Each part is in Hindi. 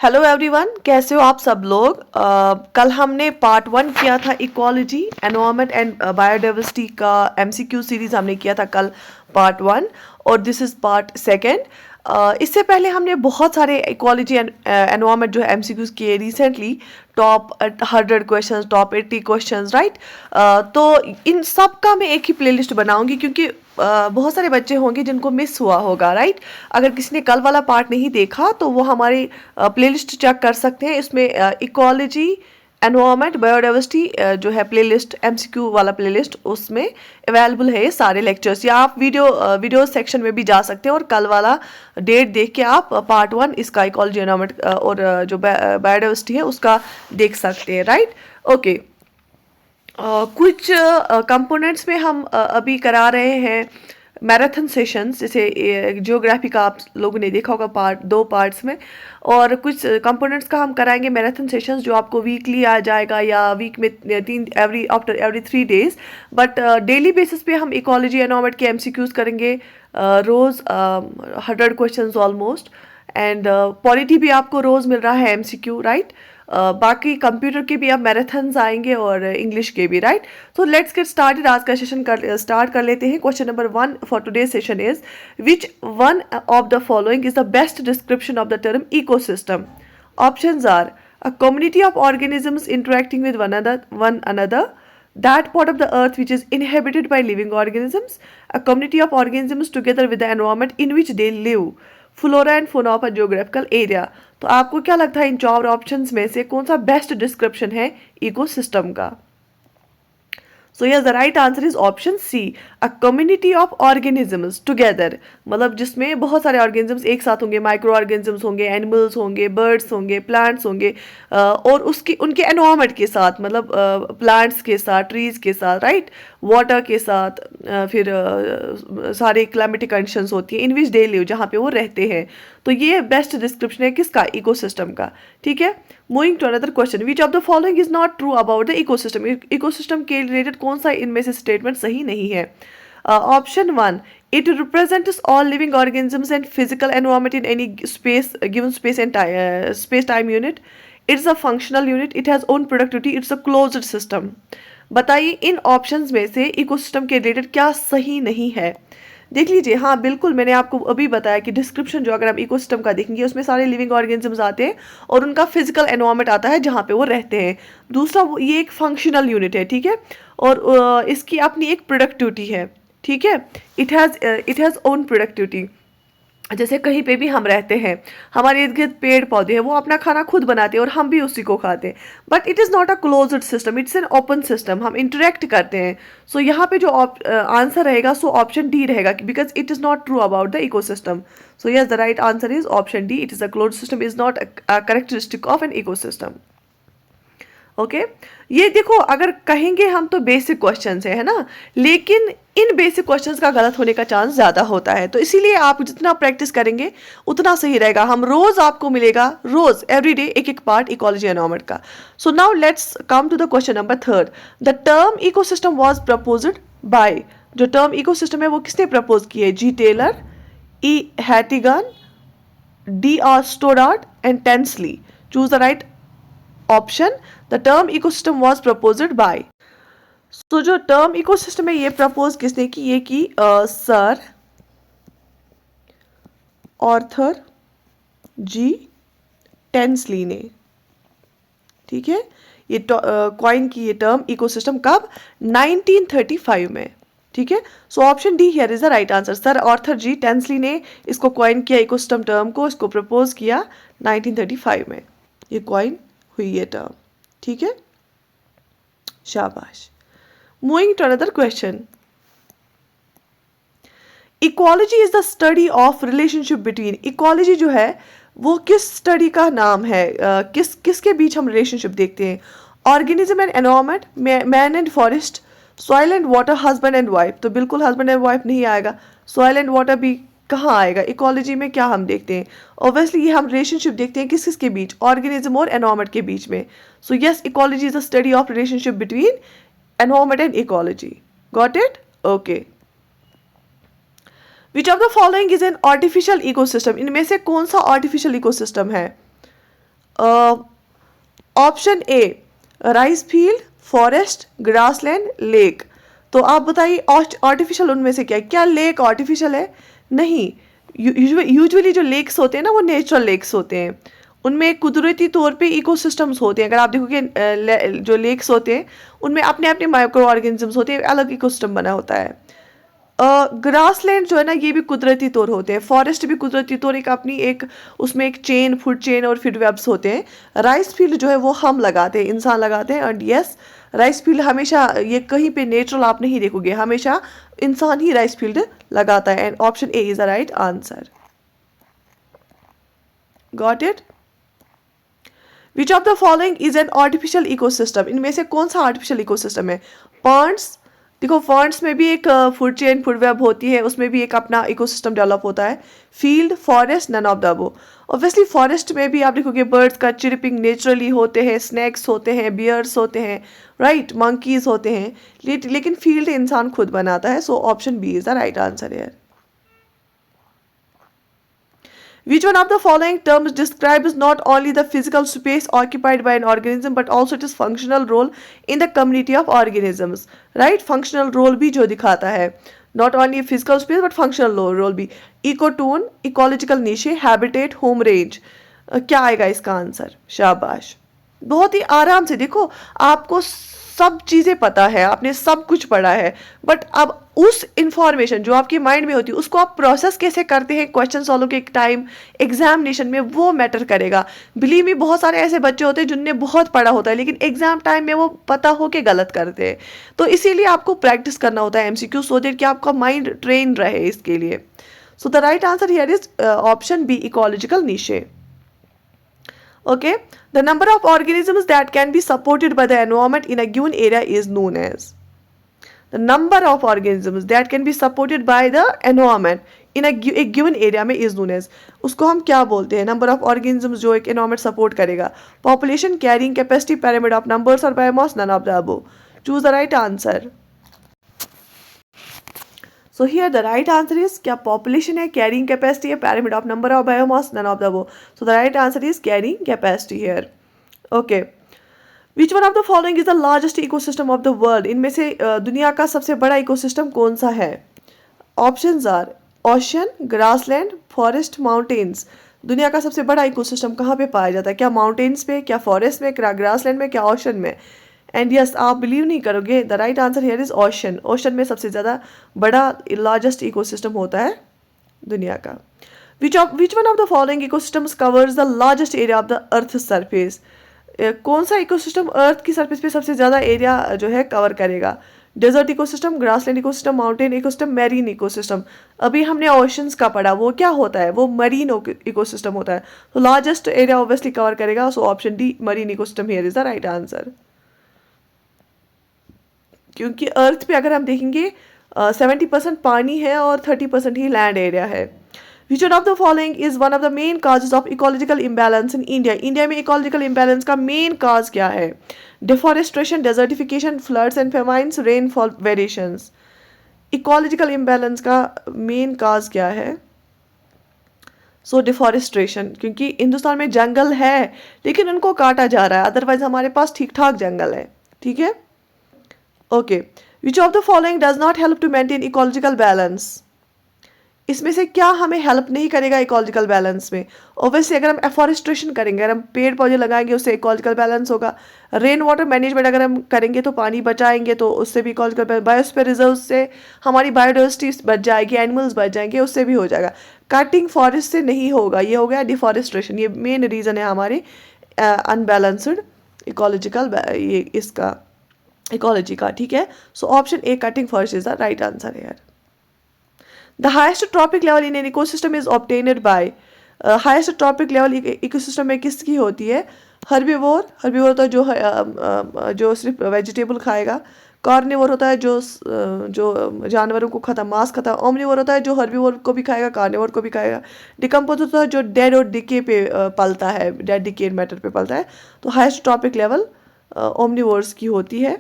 हेलो एवरीवन, कैसे हो आप सब लोग। कल हमने पार्ट 1 किया था इकोलॉजी, एनवायरनमेंट एंड बायोडाइवर्सिटी का एमसीक्यू सीरीज हमने किया था कल पार्ट 1 और दिस इज पार्ट 2। इससे पहले हमने बहुत सारे इकोलॉजी एंड एनवायरनमेंट जो है एमसीक्यूज किए recently, top 100 questions, top 80 questions, right. तो इन सब का मैं एक ही प्लेलिस्ट बनाऊंगी क्योंकि बहुत सारे बच्चे होंगे जिनको मिस हुआ होगा, राइट। अगर किसी ने कल वाला पार्ट नहीं देखा तो वो हमारी प्लेलिस्ट चेक कर सकते हैं। इसमें इकोलॉजी, एनवायरनमेंट, बायोडाइवर्सिटी जो है प्लेलिस्ट, एमसीक्यू वाला प्लेलिस्ट, उसमें अवेलेबल है ये सारे लेक्चर्स। या आप वीडियो सेक्शन में भी जा सकते हैं और कल वाला डेट देख के आप पार्ट 1 इसका इकोलॉजी, एनवायरनमेंट और जो बायोडाइवर्सिटी है उसका देख सकते हैं, राइट। ओके, कुछ कंपोनेंट्स में हम अभी करा रहे हैं मैराथन सेशंस, जैसे जियोग्राफी का आप लोगों ने देखा होगा दो पार्ट्स में, और कुछ कंपोनेंट्स का हम कराएंगे मैराथन सेशंस जो आपको वीकली आ जाएगा या वीक में after every 3 days. But daily basis पे हम इकोलॉजी, एनवायरनमेंट के एमसीक्यूज करेंगे रोज़ 100 क्वेश्चंस ऑलमोस्ट। एंड पॉलिटी भी आपको रोज़ मिल रहा है एमसीक्यू, राइट। बाकी कंप्यूटर के भी अब मैराथन्स आएंगे और इंग्लिश के भी, राइट। तो लेट्स गेट स्टार्टेड। आज का सेशन स्टार्ट कर लेते हैं। Question number 1 for today session is which one of the following is the best description of the term ecosystem. Options are a community of organisms interacting with one another, that part of the earth which is inhabited by living organisms, a community of organisms together with the environment in which they live, flora and fauna of a geographical area। तो आपको क्या लगता है इन 4 ऑप्शंस में से कौन सा बेस्ट डिस्क्रिप्शन है इकोसिस्टम का? So yes, the right answer is option C, a community of organisms together, मतलब जिसमें बहुत सारे ऑर्गेनिजम्स एक साथ होंगे, माइक्रो ऑर्गेनिजम्स होंगे, एनिमल्स होंगे, बर्ड्स होंगे, प्लांट्स होंगे, और उसकी उनके एनवायरनमेंट के साथ, मतलब प्लांट्स के साथ, ट्रीज के साथ, राइट, वाटर के साथ, फिर सारे क्लाइमेटिक कंडीशंस होती हैं इन विच दे लिव, जहाँ पे वो रहते हैं। तो ये बेस्ट डिस्क्रिप्शन है किसका? इकोसिस्टम का, ठीक है। Moving to another question, which of the following is not true about the ecosystem. Ecosystem के रिलेटेड कौन सा इनमें से स्टेटमेंट सही नहीं है? Option 1, it represents all living organisms and physical environment in any space, given space and space time unit. It's a functional unit, it has own productivity, it's a closed system। बताइए इन ऑप्शंस में से इकोसिस्टम के रिलेटेड क्या सही नहीं है? देख लीजिए, हाँ बिल्कुल, मैंने आपको अभी बताया कि डिस्क्रिप्शन जो अगर आप इकोसिस्टम का देखेंगे उसमें सारे लिविंग ऑर्गेनिजम्स आते हैं और उनका फिजिकल एनवायरनमेंट आता है जहाँ पे वो रहते हैं। दूसरा, ये एक फंक्शनल यूनिट है, ठीक है, और इसकी अपनी एक प्रोडक्टिविटी है, ठीक है। It has own productivity. जैसे कहीं पे भी हम रहते हैं, हमारे इर्द गिर्द पेड़ पौधे हैं, वो अपना खाना खुद बनाते हैं और हम भी उसी को खाते हैं। But it is not a closed system, it's an open system, हम इंटरेक्ट करते हैं। सो यहाँ पे जो आंसर रहेगा सो ऑप्शन डी रहेगा, because it is not true about the ecosystem. So yes, the right answer is option D, it is a closed system, is not a characteristic of an ecosystem. Okay, ये देखो, अगर कहेंगे हम तो बेसिक क्वेश्चंस है ना, लेकिन इन बेसिक क्वेश्चंस का गलत होने का चांस ज़्यादा होता है। तो इसीलिए आप जितना प्रैक्टिस करेंगे उतना सही रहेगा। हम रोज़ आपको मिलेगा, रोज़ एवरी डे एक एक पार्ट इकोलॉजी एनवायरनमेंट का। So now let's come to the question number 3। The term ecosystem was proposed by, जो टर्म इकोसिस्टम है वो किसने प्रपोज की है? G Taylor, E Hattigan, D R Stoddart and Tansley. Choose the right option. The term ecosystem was proposed by. तो जो टर्म इकोसिस्टम है ये प्रपोज किसने की? ये की सर आर्थर जी टेंसली ने, ठीक है। ये कॉइन की ये टर्म इकोसिस्टम कब? 1935 में, ठीक है। So option D here is the right answer. Sir Arthur G Tansley ने इसको कॉइन किया, इकोसिस्टम टर्म को, इसको प्रपोज किया 1935 में, ये कॉइन हुई ये टर्म, ठीक है। शाबाश। Moving to another question, equality is the study of relationship between. Equality जो है वो किस स्टडी का नाम है? किसके बीच हम रिलेशनशिप देखते हैं? Organism and environment, man and forest, soil and water, husband and wife. तो बिल्कुल हस्बैंड एंड वाइफ नहीं आएगा, सॉइल एंड वाटर भी कहाँ आएगा? इकोलॉजी में क्या हम देखते हैं? ऑब्वियसली ये हम रिलेशनशिप देखते हैं किस किसके बीच? ऑर्गेनिज्म और एनवायरनमेंट के बीच में। So yes, ecology is the study of relationship between environment and ecology. Got it? Okay. Which of the following is an artificial ecosystem. इनमें से कौन सा आर्टिफिशियल इकोसिस्टम है? Option A rice field, forest, grassland, lake. तो आप बताइए आर्टिफिशियल उनमें से क्या है? क्या लेक आर्टिफिशियल है? नहीं। यूजुअली जो लेक्स होते हैं ना वो नेचुरल लेक्स होते हैं, उनमें कुदरती तौर पे इकोसिस्टम्स होते हैं। अगर आप देखोगे जो लेक्स होते हैं उनमें अपने अपने माइक्रो ऑर्गेनिजम्स होते हैं, अलग इकोसिस्टम बना होता है। ग्रासलैंड जो है ना ये भी कुदरती तौर होते हैं, फॉरेस्ट भी कुदरती तौर एक अपनी एक उसमें एक चेन, फूड चेन और फीड वेब्स होते हैं। राइस फील्ड जो है वो हम लगाते हैं, इंसान लगाते हैं। एंड यस, राइस फील्ड हमेशा ये कहीं पे नेचुरल आप नहीं देखोगे, हमेशा इंसान ही राइस फील्ड लगाता है। And option A is the right answer. Got it? Which of the following is an artificial ecosystem? इनमें से कौन सा आर्टिफिशियल इकोसिस्टम है? पॉन्ड्स, देखो पॉन्ड्स में भी एक फूड चेन, फूड वेब होती है, उसमें भी एक अपना इकोसिस्टम डेवलप होता है। Field, forest, none of the above. Obviously forest में भी आप देखोगे बर्ड्स का चिरपिंग नेचुरली होते हैं, स्नैक्स होते हैं, बियर्स होते हैं, राइट, मंकीज होते हैं। लेकिन फील्ड इंसान खुद बनाता है। So option B is the right answer here. Which one of the following terms describes not only the physical space occupied by an organism but also its functional role in the community of organisms? Right? Functional role भी जो दिखाता है, not only physical space but functional role भी। Ecotone, ecological niche, habitat, home range। क्या आएगा इसका आंसर? शाबाश, बहुत ही आराम से। देखो आपको सब चीज़ें पता है, आपने सब कुछ पढ़ा है, बट अब उस इंफॉर्मेशन जो आपके माइंड में होती है उसको आप प्रोसेस कैसे करते हैं क्वेश्चन सॉल्व के टाइम, एग्जामिनेशन में, वो मैटर करेगा। बिलीव मी, बहुत सारे ऐसे बच्चे होते हैं जिनने बहुत पढ़ा होता है लेकिन एग्जाम टाइम में वो पता हो के गलत करते हैं। तो इसीलिए आपको प्रैक्टिस करना होता है एमसीक्यू, सो दैट कि आपका माइंड ट्रेन रहे इसके लिए। So the right answer here is option B, ecological niche. Okay, the number of organisms that can be supported by the environment in a given area is known as, the number of organisms that can be supported by the environment in a given area में is known as, उसको हम क्या बोलते हैं? नंबर ऑफ ऑर्गेनिजम्स जो एक एनवायरमेंट सपोर्ट करेगा। Population, carrying capacity, pyramid of numbers और biomass, none of the above. Choose the right answer. So here the right answer is, क्या पॉपुलेशन है, कैरिंग कैपेसिटी है, pyramid of number of biomass, none of the above. So the right answer is carrying capacity here. Okay, which one of the following is the largest ecosystem of the world? इनमें से दुनिया का सबसे बड़ा इकोसिस्टम कौन सा है? Options are ocean, grassland, forest, mountains. दुनिया का सबसे बड़ा इकोसिस्टम कहाँ पे पाया जाता है? क्या माउंटेन्स पे, क्या फॉरेस्ट में, क्या ग्रासलैंड में, क्या ओशन में? एंड यस, आप बिलीव नहीं करोगे, the right answer here is ocean. Ocean में सबसे ज़्यादा बड़ा लार्जेस्ट इकोसिस्टम होता है दुनिया का। विच one of the following ecosystems covers the largest area of the earth surface? कौन सा इकोसिस्टम अर्थ की सरफेस पे सबसे ज़्यादा एरिया जो है कवर करेगा? Desert ecosystem, grassland ecosystem, mountain ecosystem, marine ecosystem. अभी हमने ओशंस का पढ़ा, वो क्या होता है? वो मरीन इकोसिस्टम होता है। तो लार्जेस्ट एरिया ऑब्वियसली कवर करेगा, सो option D, marine ecosystem here is the right answer. क्योंकि अर्थ पे अगर हम देखेंगे 70% पानी है और 30% ही लैंड एरिया है। Which one of the following is one of the main causes of ecological imbalance in India? India में इकोलॉजिकल इम्बैलेंस का मेन काज क्या है? Deforestation, desertification, floods and famines, rainfall variations. Ecological imbalance का मेन काज क्या है? सो डिफॉरेस्ट्रेशन, क्योंकि हिंदुस्तान में जंगल है लेकिन उनको काटा जा रहा है, अदरवाइज हमारे पास ठीक ठाक जंगल है। ठीक है, okay. Which of the following does not help to maintain ecological balance? इसमें से क्या हमें हेल्प नहीं करेगा इकोलॉजिकल बैलेंस में? ऑब्वियसली अगर हम एफॉरेस्ट्रेशन करेंगे, अगर हम पेड़ पौधे लगाएंगे, उससे इकोलॉजिकल बैलेंस होगा। रेन वाटर मैनेजमेंट अगर हम करेंगे तो पानी बचाएंगे, तो उससे भी इकोलॉजिकल, बायोस्फीयर रिजर्व से हमारी बायोडाइवर्सिटी बच जाएगी, एनिमल्स बच जाएंगे, उससे भी हो जाएगा। कटिंग फॉरेस्ट से नहीं होगा, ये हो गया डिफॉरेस्ट्रेशन। ये मेन रीज़न है हमारे अनबैलेंस्ड इकोलॉजिकल ये इसका इकोलॉजी का। ठीक है, so option A, cutting forest is the right answer here. The highest trophic level in an ecosystem is obtained by, highest trophic level ecosystem में किसकी होती है? हर्बीवोर, हर्बीवोर तो जो सिर्फ वेजिटेबल खाएगा। कार्निवोर होता है जो जानवरों को खाता, मांस खाता है। ओमनिवोर होता है जो हर्बीवोर को भी खाएगा, कार्निवोर को भी खाएगा। डिकम्पोज होता है जो डेड और डिके पे पलता है, डेड डिके मैटर पे पलता है। तो हाइस्ट ट्रॉपिक लेवल ओमनिवोर्स की होती है,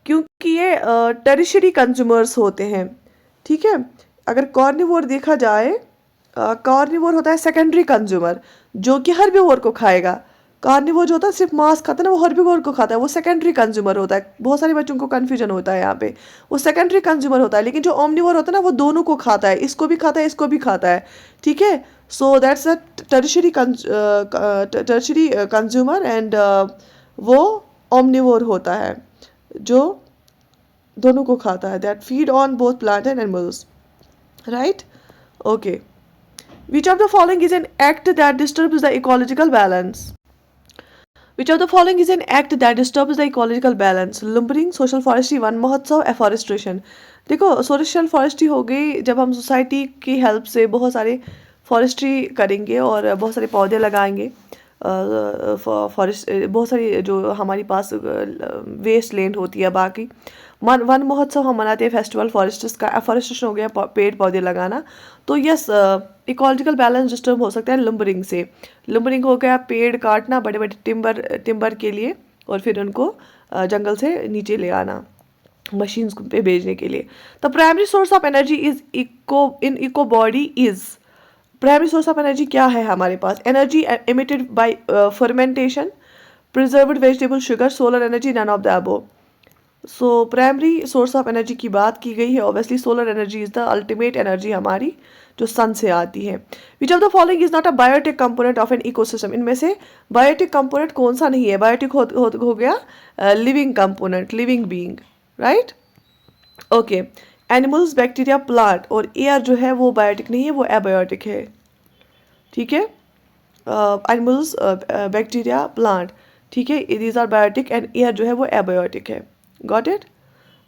क्योंकि ये टेरिशरी कंज्यूमर्स होते हैं। ठीक है, अगर कॉर्निवोर देखा जाए कार्निवोर होता है सेकेंडरी कंज्यूमर, जो कि हर्बीवोर को खाएगा। कार्निवोर जो होता है सिर्फ मांस खाता है ना, वो हर्बीवोर को खाता है, वो सेकेंडरी कंज्यूमर होता है। बहुत सारे बच्चों को कन्फ्यूजन होता है यहाँ पे, वो सेकेंडरी कंज्यूमर होता है। लेकिन जो ओमनिवोर होता है ना, वो दोनों को खाता है, इसको भी खाता है, इसको भी खाता है, ठीक है। So that's a tertiary consumer and वो ओमनिवोर होता है, जो दोनों को खाता है, that feed on both plant and animals, right. Okay, which of the following is an act that disturbs the ecological balance? Which of the following is an act that disturbs the ecological balance? Lumbering, social forestry, one महोत्सव, एफॉरेस्ट्रेशन। देखो, सोशल फॉरेस्ट्री हो गई जब हम सोसाइटी की हेल्प से बहुत सारे फॉरेस्ट्री करेंगे और बहुत सारे पौधे लगाएंगे। फॉरेस्ट बहुत सारी जो हमारी पास वेस्ट लैंड होती है, बाकी वन महोत्सव हम मनाते हैं, फेस्टिवल फॉरेस्ट्स का। एफॉरेस्टेशन हो गया पेड़ पौधे लगाना। तो यस, इकोलॉजिकल बैलेंस डिस्टर्ब हो सकता है लुम्बरिंग से। लुम्बरिंग हो गया पेड़ काटना बड़े बड़े टिम्बर के लिए, और फिर उनको जंगल से नीचे ले आना मशीन्स पे भेजने के लिए। The primary source of energy is eco body is. Primary source of energy क्या है हमारे पास? Energy emitted by fermentation, preserved vegetable sugar, solar energy, none of the above. So primary source of energy की बात की गई है, obviously solar energy is the ultimate energy हमारी, जो सन से आती है। Which of the following is not a biotic component of an ecosystem? इनमें से बायोटिक कंपोनेंट कौन सा नहीं है? बायोटिक हो गया living component, living being, right. Okay, animals, bacteria, plant और एयर जो है वो बायोटिक नहीं है, वो एबायोटिक है, ठीक है। एनिमल्स, बैक्टीरिया, प्लांट, ठीक है, these are biotic and air जो है वो एबायोटिक है। Got it?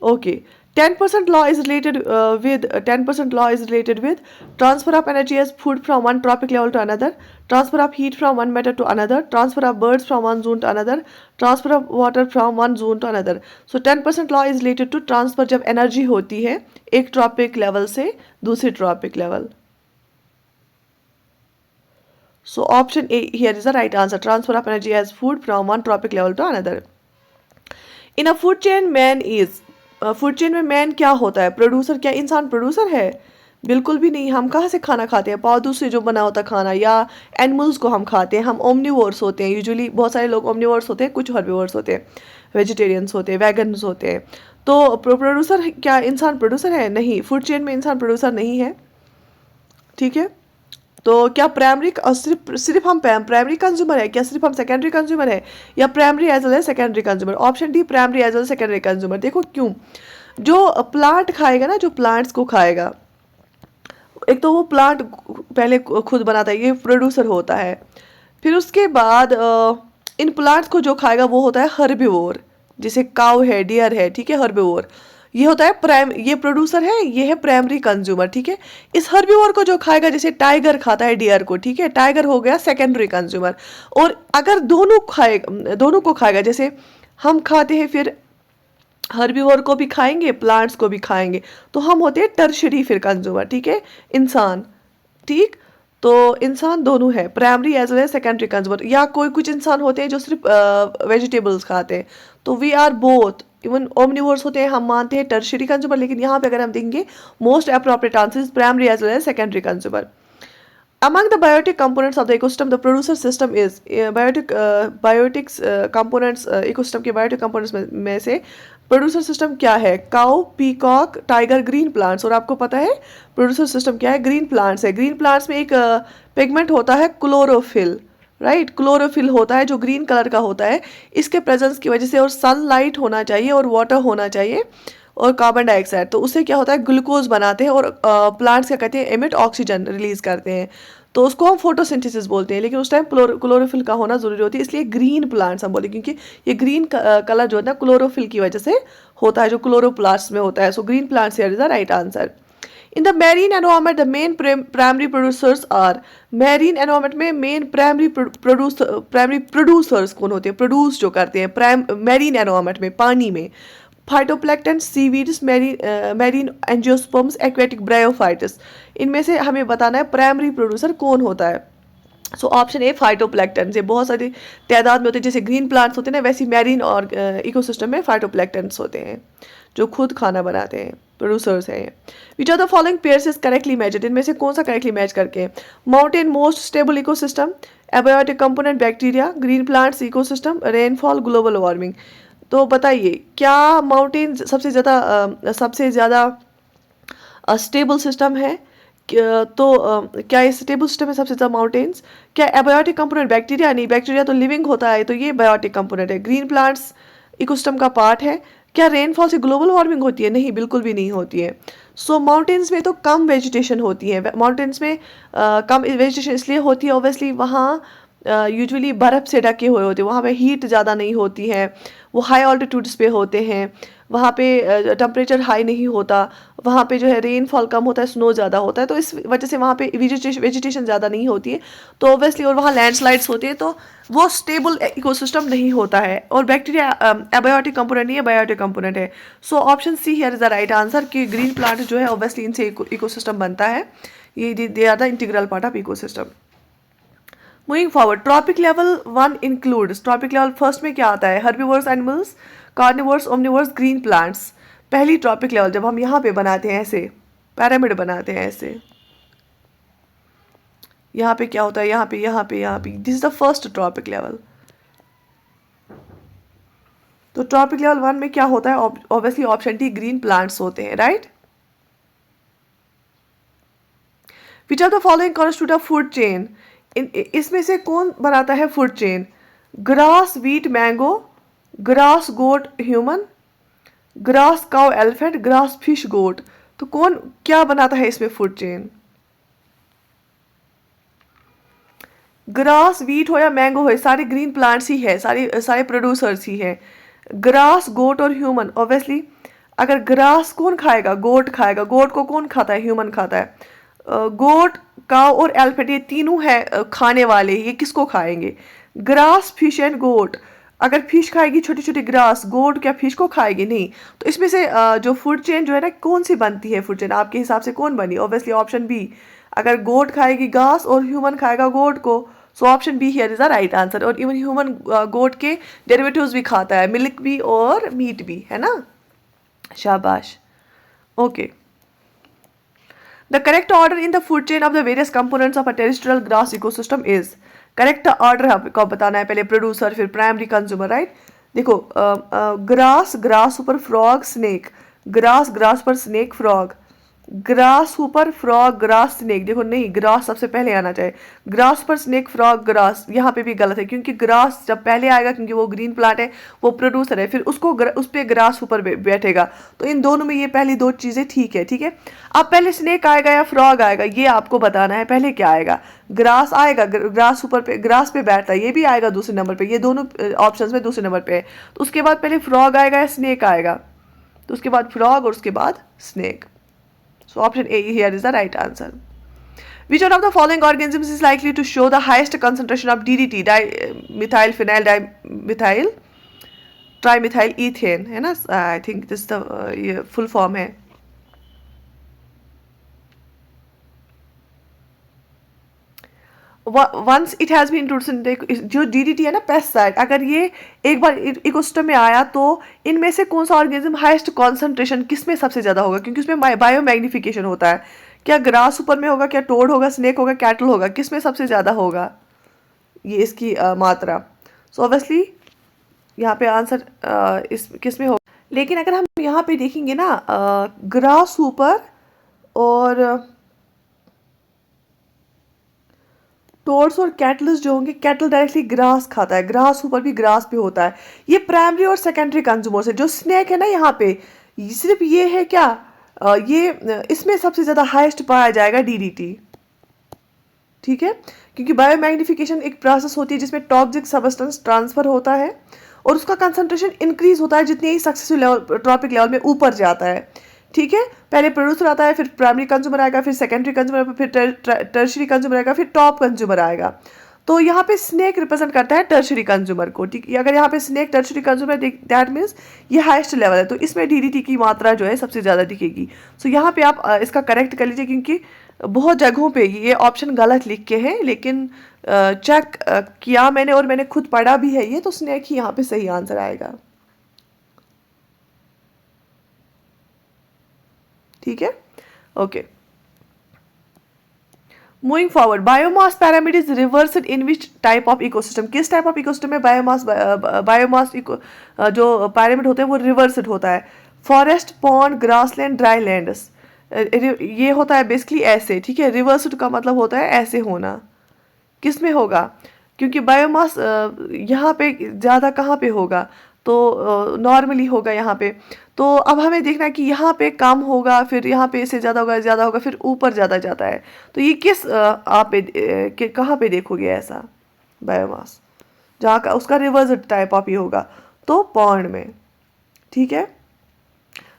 Okay. 10% law is related with 10% law is related with transfer of energy as food from one tropic level to another, transfer of heat from one matter to another, transfer of birds from one zone to another, transfer of water from one zone to another. So 10% law is related to transfer जब energy होती है एक tropic level से दूसरे tropic level. So option A here is the right answer. Transfer of energy as food from one tropic level to another. In a food chain man is, food chain में मैन क्या होता है? प्रोड्यूसर। क्या इंसान प्रोड्यूसर है? बिल्कुल भी नहीं। हम कहाँ से खाना खाते हैं? पौधों से जो बना होता खाना, या एनिमल्स को हम खाते हैं। हम ओमनिवोर्स होते हैं, यूजुअली बहुत सारे लोग ओमनिवोर्स होते हैं, कुछ हर्बीवोर्स होते हैं, वेजिटेरियंस होते हैं, वैगन्स होते हैं। तो प्रोड्यूसर, क्या इंसान प्रोड्यूसर है? नहीं, फूड चेन में इंसान प्रोड्यूसर नहीं है, ठीक है। तो क्या प्राइमरी सिर्फ हम प्राइमरी कंज्यूमर है? क्या सिर्फ हम सेकेंडरी कंज्यूमर है? या primary as well as secondary consumer? Option D, primary as well as secondary consumer. देखो क्यों, जो प्लांट खाएगा ना, जो प्लांट्स को खाएगा, एक तो वो प्लांट पहले खुद बनाता है, ये प्रोड्यूसर होता है। फिर उसके बाद इन प्लांट्स को जो खाएगा वो होता है हर्बीवोर, जैसे काऊ है, डियर है, ठीक है, हर्बीवोर। ये होता है ये प्रोड्यूसर है, ये है प्राइमरी कंज्यूमर, ठीक है। इस हर्बीवोर को जो खाएगा, जैसे टाइगर खाता है डियर को, ठीक है, टाइगर हो गया सेकेंडरी कंज्यूमर। और अगर दोनों को खाएगा, जैसे हम खाते हैं, फिर हर्बीवोर को भी खाएंगे, प्लांट्स को भी खाएंगे, तो हम होते हैं टर्शरी फिर कंज्यूमर, ठीक है, इंसान, ठीक। तो इंसान दोनों है, primary as well as secondary consumer. या कोई कुछ इंसान होते हैं जो सिर्फ वेजिटेबल्स खाते हैं, तो we are both. Even omnivores होते हैं, हम मानते हैं टर्शरी कंज्यूमर, लेकिन यहाँ पे अगर हम देखेंगे most appropriate answer is primary as well as secondary consumer. Among the biotic components of the ecosystem, the producer system is biotics components ecosystem के biotic components में से प्रोड्यूसर सिस्टम क्या है? Cow, peacock, tiger, green plants. और आपको पता है प्रोड्यूसर सिस्टम क्या है? ग्रीन प्लांट्स है। ग्रीन प्लांट्स में एक पिगमेंट होता है क्लोरोफिल, राइट। क्लोरोफिल होता है जो ग्रीन कलर का होता है, इसके प्रेजेंस की वजह से, और सनलाइट होना चाहिए और वाटर होना चाहिए और कार्बन डाइऑक्साइड, तो उससे क्या होता है? ग्लूकोज बनाते हैं, और प्लांट्स क्या कहते हैं? एमिट ऑक्सीजन रिलीज करते हैं, तो उसको हम फोटोसिंथेसिस बोलते हैं। लेकिन उस टाइम क्लोरोफिल का होना जरूरी होती है, इसलिए ग्रीन प्लांट्स हम बोले, क्योंकि ये ग्रीन कलर जो है ना क्लोरोफिल की वजह से होता है, जो क्लोरोप्लास्ट में होता है। So green plants here is the right answer. In the marine environment the main primary producers are. Marine environment में मेन प्राइमरी प्रोड्यूसर्स कौन होते हैं? प्रोड्यूस जो करते हैं मैरीन एनवायरमेंट में, पानी में। Phytoplankton, seaweeds, marine angiosperms, aquatic bryophytes. इनमें से हमें बताना है प्राइमरी प्रोड्यूसर कौन होता है। सो ऑप्शन ए फाइटोप्लैंक्टन से बहुत सारी तादाद में होते हैं, जैसे ग्रीन प्लांट्स होते हैं ना, वैसे मैरीन और इकोसिस्टम में फाइटोप्लैंक्टन्स होते हैं जो खुद खाना बनाते हैं, प्रोड्यूसर्स हैं। Which are the following pairs is correctly matched, इनमें से कौन सा करेक्टली मैच करके? Mountain most stable ecosystem, abiotic component bacteria, green plants ecosystem, rainfall, global warming. तो बताइए क्या माउंटेन सबसे ज़्यादा स्टेबल सिस्टम है? क्या ये स्टेबल सिस्टम है सबसे ज़्यादा माउंटेन्स? क्या एबायोटिक कंपोनेंट बैक्टीरिया? नहीं, बैक्टीरिया तो लिविंग होता है, तो ये बायोटिक कंपोनेंट है। ग्रीन प्लांट्स इकोसिस्टम का पार्ट है। क्या रेनफॉल से ग्लोबल वार्मिंग होती है? नहीं, बिल्कुल भी नहीं होती है। सो माउंटेन्स में तो कम वेजिटेशन होती है। माउंटेन्स में कम वेजिटेशन इसलिए होती है, ऑब्वियसली वहाँ यूजुअली बर्फ़ से ढके हुए होते हैं, वहाँ पे हीट ज़्यादा नहीं होती है, वो हाई ऑल्टीट्यूड्स पे होते हैं, वहाँ पे टेम्परेचर हाई नहीं होता, वहाँ पे जो है रेनफॉल कम होता है, स्नो ज़्यादा होता है, तो इस वजह से वहाँ पे वेजिटेशन ज़्यादा नहीं होती है, तो ऑब्वियसली, और वहाँ लैंडस्लाइड्स होती है, तो वो स्टेबल इकोसिस्टम नहीं होता है। और बैक्टीरिया एबायोटिक कंपोनेंट नहीं है, बायोटिक कंपोनेंट है। So option C here is the right answer कि ग्रीन प्लांट जो है ऑब्वियसली इनसे इकोसिस्टम बनता है, ये they are the integral part of ecosystem. Moving forward, trophic level 1 includes, trophic level first में क्या आता है? Herbivores animals, carnivores, omnivores, green plants. पहली ट्रॉपिक लेवल जब हम यहाँ पे बनाते हैं ऐसे पैरामिड बनाते हैं ऐसे, यहाँ पे क्या होता है? यहाँ पे this is the first trophic level. तो ट्रॉपिक लेवल 1 में क्या होता है? Obviously option D, green plants होते हैं, right. Which are the following constitute of food chain, इसमें से कौन बनाता है food chain? Grass wheat mango, grass goat human, grass cow elephant, grass fish goat. तो कौन क्या बनाता है इसमें फूड चेन? ग्रास वीट हो या मैंगो हो, सारे ग्रीन प्लांट्स ही है, सारे प्रोड्यूसर्स ही है। ग्रास गोट और ह्यूमन, ऑब्वियसली अगर ग्रास कौन खाएगा? गोट खाएगा। गोट को कौन खाता है? ह्यूमन खाता है। गोट, काउ और एलिफेंट ये तीनों है खाने वाले, ये किसको खाएंगे? ग्रास, फिश एंड गोट। अगर फिश खाएगी छोटी छोटी ग्रास, गोट क्या फिश को खाएगी? नहीं। तो इसमें से जो फूड चेन जो है ना, कौन सी बनती है फूड चेन आपके हिसाब से? कौन बनी? ऑब्वियसली ऑप्शन बी, अगर गोट खाएगी घास और ह्यूमन खाएगा गोट को, सो option be here is the right answer. और इवन ह्यूमन गोट के डेरिवेटिव्स भी खाता है, मिल्क भी और मीट भी, है ना। शाबाश, okay. The correct order in the food chain of the various components of a terrestrial grass ecosystem is, correct order आपको बताना है, पहले प्रोड्यूसर फिर प्राइमरी कंज्यूमर, राइट। देखो ग्रास, ग्रास ऊपर फ्रॉग स्नेक, ग्रास, ग्रास पर स्नेक फ्रॉग, ग्रास ऊपर फ्रॉग ग्रास स्नेक। देखो नहीं, ग्रास सबसे पहले आना चाहिए, ग्रास पर स्नेक फ्रॉग ग्रास, यहाँ पे भी गलत है क्योंकि ग्रास जब पहले आएगा, क्योंकि वो ग्रीन प्लांट है, वो प्रोड्यूसर है, फिर उसको उस पर ग्रास ऊपर बैठेगा, तो इन दोनों में ये पहली दो चीज़ें ठीक है, ठीक है। अब पहले स्नेक आएगा या फ्रॉग आएगा, ये आपको बताना है, पहले क्या आएगा? ग्रास आएगा, ग्रास ऊपर पे, ग्रास पे बैठता है, ये भी आएगा दूसरे नंबर पे, ये दोनों ऑप्शंस में दूसरे नंबर पे है। तो उसके बाद पहले फ्रॉग आएगा या स्नेक आएगा? तो उसके बाद फ्रॉग और उसके बाद snake. So option A here is the right answer. Which one of the following organisms is likely to show the highest concentration of DDT, dimethyl phenyl dimethyl trimethyl ethane, है ना? I think this the ये full form है। Once it has been introduced, जो डीडीटी है ना, पेस्टिसाइड, अगर ये एक बार इकोसिस्टम में आया तो इनमें से कौन सा ऑर्गेनिज्म हाईएस्ट कॉन्सेंट्रेशन किस में सबसे ज़्यादा होगा? क्योंकि उसमें बायो मैग्निफिकेशन होता है। क्या ग्रास ऊपर में होगा, क्या टोड होगा, स्नेक होगा, कैटल होगा, किस में सबसे ज़्यादा होगा ये इसकी मात्रा? सो ऑब्वियसली यहाँ पे आंसर इस किस में होगा। लेकिन अगर हम यहाँ पे देखेंगे ना, ग्रास ऊपर और टोड्स और कैटल्स जो होंगे, कैटल डायरेक्टली ग्रास खाता है, ग्रास ऊपर भी ग्रास पे होता है। ये प्राइमरी और सेकेंडरी कंज्यूमर्स है। जो स्नेक है ना यहाँ पे, सिर्फ ये है क्या, ये इसमें सबसे ज़्यादा हाईएस्ट पाया जाएगा डीडीटी, ठीक है। क्योंकि बायोमैग्निफिकेशन एक प्रोसेस होती है जिसमें टॉक्सिक सब्सटेंस ट्रांसफर होता है और उसका कंसंट्रेशन इंक्रीज होता है जितने ही सक्सेसिव लेवल, ट्रॉपिक लेवल में ऊपर जाता है, ठीक है। पहले प्रोड्यूसर आता है, फिर प्राइमरी कंज्यूमर आएगा, फिर सेकेंडरी कंज्यूमर, फिर टर्शरी कंज्यूमर आएगा, फिर टॉप कंज्यूमर आएगा। तो यहाँ पे स्नेक रिप्रेजेंट करता है टर्शरी कंज्यूमर को, ठीक है। अगर यहाँ पे snake tertiary consumer, that means ये हाईएस्ट लेवल है, तो इसमें डीडीटी की मात्रा जो है सबसे ज़्यादा दिखेगी। सो यहाँ पे आप इसका करेक्ट कर लीजिए, क्योंकि बहुत जगहों पे ये ऑप्शन गलत लिख के हैं, लेकिन चेक किया मैंने और मैंने खुद पढ़ा भी है ये, तो स्नेक ही यहाँ पे सही आंसर आएगा। ठीक है, okay. Moving forward, biomass pyramid is reversed in which type of ecosystem? किस टाइप ऑफ इकोसिस्टम में बायोमास जो पैरामिड होते हैं वो रिवर्स्ड होता है? Forest, pond, grassland, dry lands. ये होता है बेसिकली ऐसे, ठीक है। रिवर्स्ड का मतलब होता है ऐसे होना। किस में होगा? क्योंकि बायोमास यहाँ पे ज़्यादा कहाँ पे होगा, तो नॉर्मली होगा यहाँ पे। तो अब हमें देखना है कि यहाँ पे कम होगा, फिर यहाँ पे इससे ज़्यादा होगा, फिर ऊपर ज़्यादा जाता है। तो ये किस आप कहाँ पे देखोगे ऐसा बायोमास जहाँ का उसका रिवर्स टाइप ऑफ ही होगा? तो पॉन्ड में, ठीक है।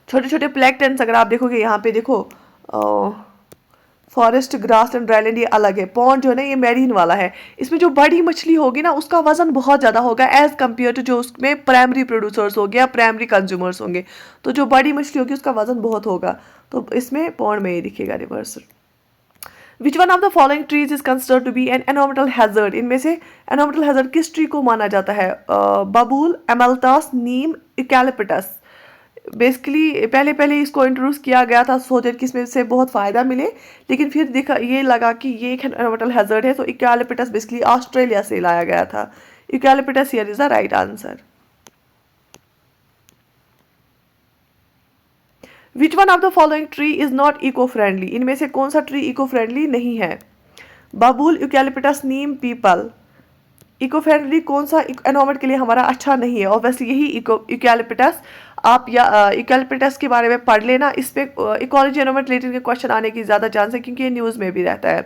छोटे छोटे प्लैंक्टन्स अगर आप देखोगे यहाँ पे, देखो फॉरेस्ट, ग्रास एंड ड्राईलैंड ये अलग है। पॉन्ड जो है ना ये मैरीन वाला है। इसमें जो बड़ी मछली होगी ना उसका वजन बहुत ज़्यादा होगा एज कम्पेयर टू जो उसमें प्राइमरी प्रोड्यूसर्स हो गया, प्राइमरी कंज्यूमर्स होंगे। तो जो बड़ी मछली होगी उसका वजन बहुत होगा, तो इसमें पॉन्ड में ये दिखेगा rivers. Which one of the following trees is considered to be an environmental hazard? इनमें से एनवायरमेंटल हैजर्ड किस ट्री को माना जाता है? बबूल, एमल्टास, नीम, इकैलिप्टस। बेसिकली पहले पहले इसको इंट्रोड्यूस किया गया था सो दैट कि इसमें से बहुत फ़ायदा मिले, लेकिन फिर देखा ये लगा कि ये एक एनवायरमेंटल हैजर्ड है, तो इकैलिप्टस बेसिकली ऑस्ट्रेलिया से लाया गया था। Eucalyptus here is the right answer. Which one of the following tree is not eco friendly? इनमें से कौन सा ट्री इको फ्रेंडली नहीं है? बबूल, यूकैलिप्टस, नीम, पीपल। इको फ्रेंडली कौन सा एनवायरमेंट के लिए हमारा अच्छा नहीं है? ऑब्वियसली यही यूकैलिप्टस। आप या यूकैलिप्टस के बारे में पढ़ लेना, इस पे इकोलॉजी एनवायरमेंट रिलेटेड के क्वेश्चन आने की ज़्यादा चांस है क्योंकि ये न्यूज़ में भी रहता है।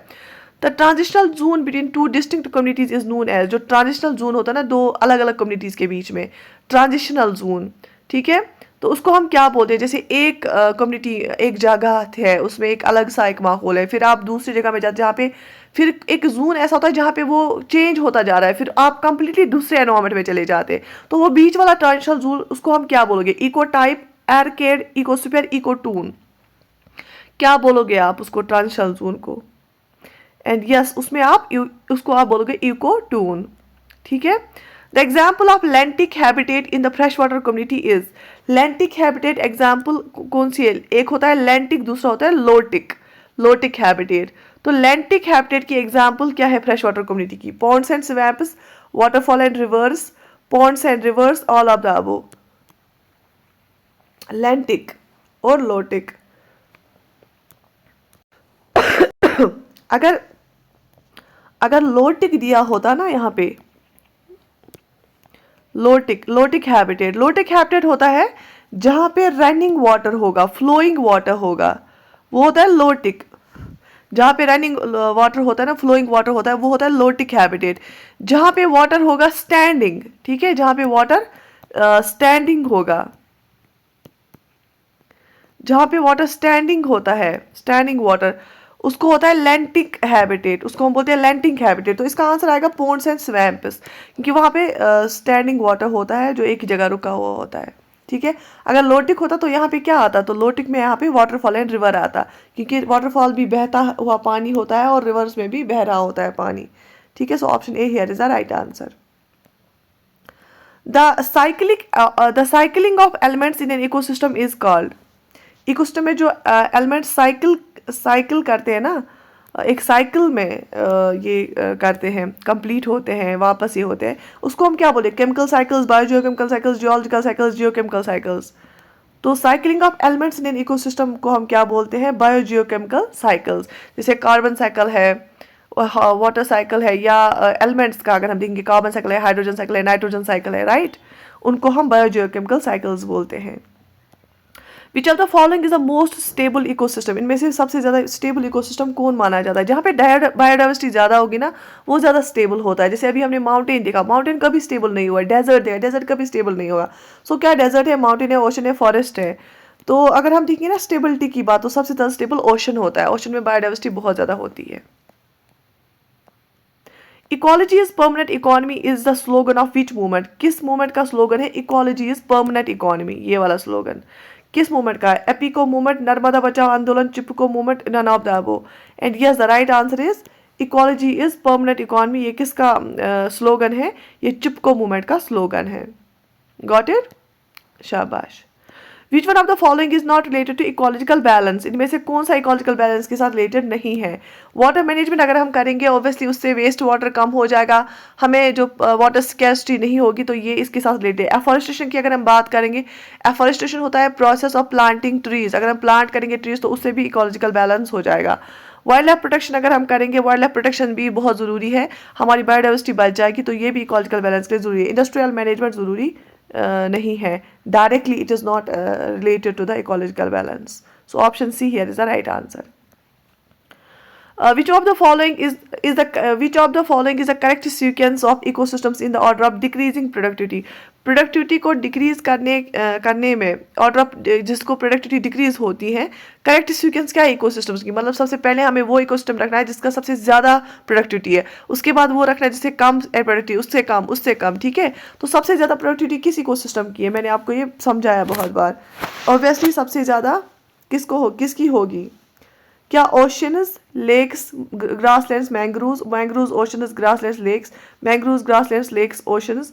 The transitional zone between two distinct communities is known as. जो ट्रांजिशनल जोन होता है ना दो अलग अलग कम्युनिटीज़ के बीच में, ट्रांजिशनल जोन, ठीक है। तो उसको हम क्या बोलते हैं? जैसे एक कम्युनिटी एक जगह है, उसमें एक अलग सा एक माहौल है, फिर आप दूसरी जगह में जाते जहाँ पे फिर एक जोन ऐसा होता है जहाँ पे वो चेंज होता जा रहा है, फिर आप कंप्लीटली दूसरे एनवायरमेंट में चले जाते हैं। तो वो बीच वाला ट्रांजिशनल जोन उसको हम क्या बोलोगे? Ecotype, arcade, ecosphere, ecotone. क्या बोलोगे आप उसको ट्रांजिशनल जोन को? एंड यस उसमें आप उसको आप बोलोगे इकोटून, ठीक है। The example of lentic habitat in the fresh water community is. Lentic habitat example कौन सी है? एक होता है लेंटिक, दूसरा होता है लोटिक। Lotic habitat. तो लेंटिक हैबिटेट की एग्जाम्पल क्या है फ्रेश वाटर कम्युनिटी की? Pond's and swamps, waterfall and reverse, Pond's and reverse, all of the above. लेंटिक और लोटिक। अगर अगर लोटिक दिया होता ना यहाँ पे, लोटिक हैबिटेट होता है जहाँ पे रनिंग वाटर होगा, फ्लोइंग वाटर होगा, वो होता है लोटिक। जहाँ पे रनिंग वाटर होता है ना, फ्लोइंग वाटर होता है, वो होता है लोटिक हैबिटेट। जहाँ पे वाटर होगा स्टैंडिंग, ठीक है, जहाँ पे वाटर स्टैंडिंग होगा, जहाँ पे वाटर स्टैंडिंग होता है, स्टैंडिंग वाटर, उसको होता है लेंटिक हैबिटेट, उसको हम बोलते हैं लेंटिक हैबिटेट। तो इसका आंसर आएगा पॉन्ड्स एंड स्वैम्प्स, क्योंकि वहाँ पे स्टैंडिंग वाटर होता है जो एक ही जगह रुका हुआ होता है, ठीक है। अगर लोटिक होता तो यहाँ पे क्या आता? तो लोटिक में यहाँ पे वाटरफॉल एंड रिवर आता, क्योंकि वाटरफॉल भी बहता हुआ पानी होता है और रिवर्स में भी बह रहा होता है पानी, ठीक है। So option A here is the right answer. The cycling of elements in an ecosystem is called. Ecosystem में जो एलिमेंट साइकिल करते हैं ना, एक साइकिल में ये करते हैं, कंप्लीट होते हैं, वापस ये होते हैं, उसको हम क्या बोलते हैं? Chemical cycles, biogeochemical cycles, geological cycles, geochemical cycles. तो cycling of elements in an ecosystem को हम क्या बोलते हैं? Biogeochemical cycles. जैसे कार्बन साइकिल है, वाटर साइकिल है, या एलिमेंट्स का अगर हम देखेंगे कार्बन साइकिल है, हाइड्रोजन साइकिल है, नाइट्रोजन साइकिल है, राइट, उनको हम बायोजियोकेमिकल साइकिल्स बोलते हैं। Which of the following is the most stable ecosystem? इनमें से सबसे ज़्यादा स्टेबल इकोसिस्टम कौन माना जाता है? जहाँ पे बायोडाइवर्सिटी ज़्यादा होगी ना वो ज़्यादा स्टेबल होता है। जैसे अभी हमने माउंटेन देखा, माउंटेन कभी स्टेबल नहीं हुआ। डेजर्ट है, डेजर्ट कभी स्टेबल नहीं होगा। सो क्या डेजर्ट है, माउंटेन है, ओशन है, फॉरेस्ट है? तो अगर हम देखेंगे ना स्टेबिलिटी की बात, तो सबसे ज़्यादा स्टेबल ओशन होता है। ओशन में बायोडाइवर्सिटी बहुत ज़्यादा होती है। Ecology is permanent economy is the slogan of which movement? किस मूवमेंट का स्लोगन है इकोलॉजी इज परमानेंट इकोनॉमी? ये वाला स्लोगन किस मूवमेंट का है? Appiko movement, Narmada Bachao Andolan, Chipko movement, none of the above. And yes the right answer is ecology is permanent economy. ये किसका स्लोगन है? ये चिपको मूवमेंट का स्लोगन है। Got it? शाबाश। Which one of the following is not related to ecological balance? इनमें से कौन सा इकोलॉजिकल बैलेंस के साथ रिलेटेड नहीं है? वाटर मैनेजमेंट अगर हम करेंगे ऑब्वियसली उससे वेस्ट वाटर कम हो जाएगा, हमें जो वाटर स्कैर्सिटी नहीं होगी, तो ये इसके साथ रिलेटेड है। एफॉरेस्टेशन की अगर हम बात करेंगे, एफॉरेस्टेशन होता है प्रोसेस ऑफ प्लांटिंग ट्रीज, अगर हम प्लांट करेंगे ट्रीज तो उससे भी इकोलॉजिकल बैलेंस हो जाएगा। वाइल्ड लाइफ प्रोटेक्शन अगर हम करेंगे, वाइल्ड लाइफ प्रोटेक्शन भी बहुत ज़रूरी है, हमारी बायोडाइवर्सिटी बच जाएगी, तो ये भी इकोलॉजिकल बैलेंस के लिए ज़रूरी है। इंडस्ट्रियल मैनेजमेंट ज़रूरी नहीं है, directly it is not related to the ecological balance. So option C here is the right answer. Which of the following is the correct sequence of ecosystems in the order of decreasing productivity? Productivity को डिक्रीज करने में ऑर्डर ऑफ जिसको प्रोडक्टिविटी डिक्रीज होती है, करेक्ट सीक्वेंस क्या है इकोसिस्टम्स की? मतलब सबसे पहले हमें वो इकोसिस्टम रखना है जिसका सबसे ज़्यादा प्रोडक्टिविटी है, उसके बाद वो रखना है जिससे कम प्रोडक्टिविटी, उससे कम, ठीक है? तो सबसे ज़्यादा प्रोडक्टिविटी किस इकोसिस्टम की है? मैंने आपको ये समझाया बहुत बार। ऑब्वियसली सबसे ज़्यादा किसकी होगी? क्या oceans, lakes, grasslands, mangroves, oceans, grasslands, lakes, mangroves, grasslands, lakes, oceans,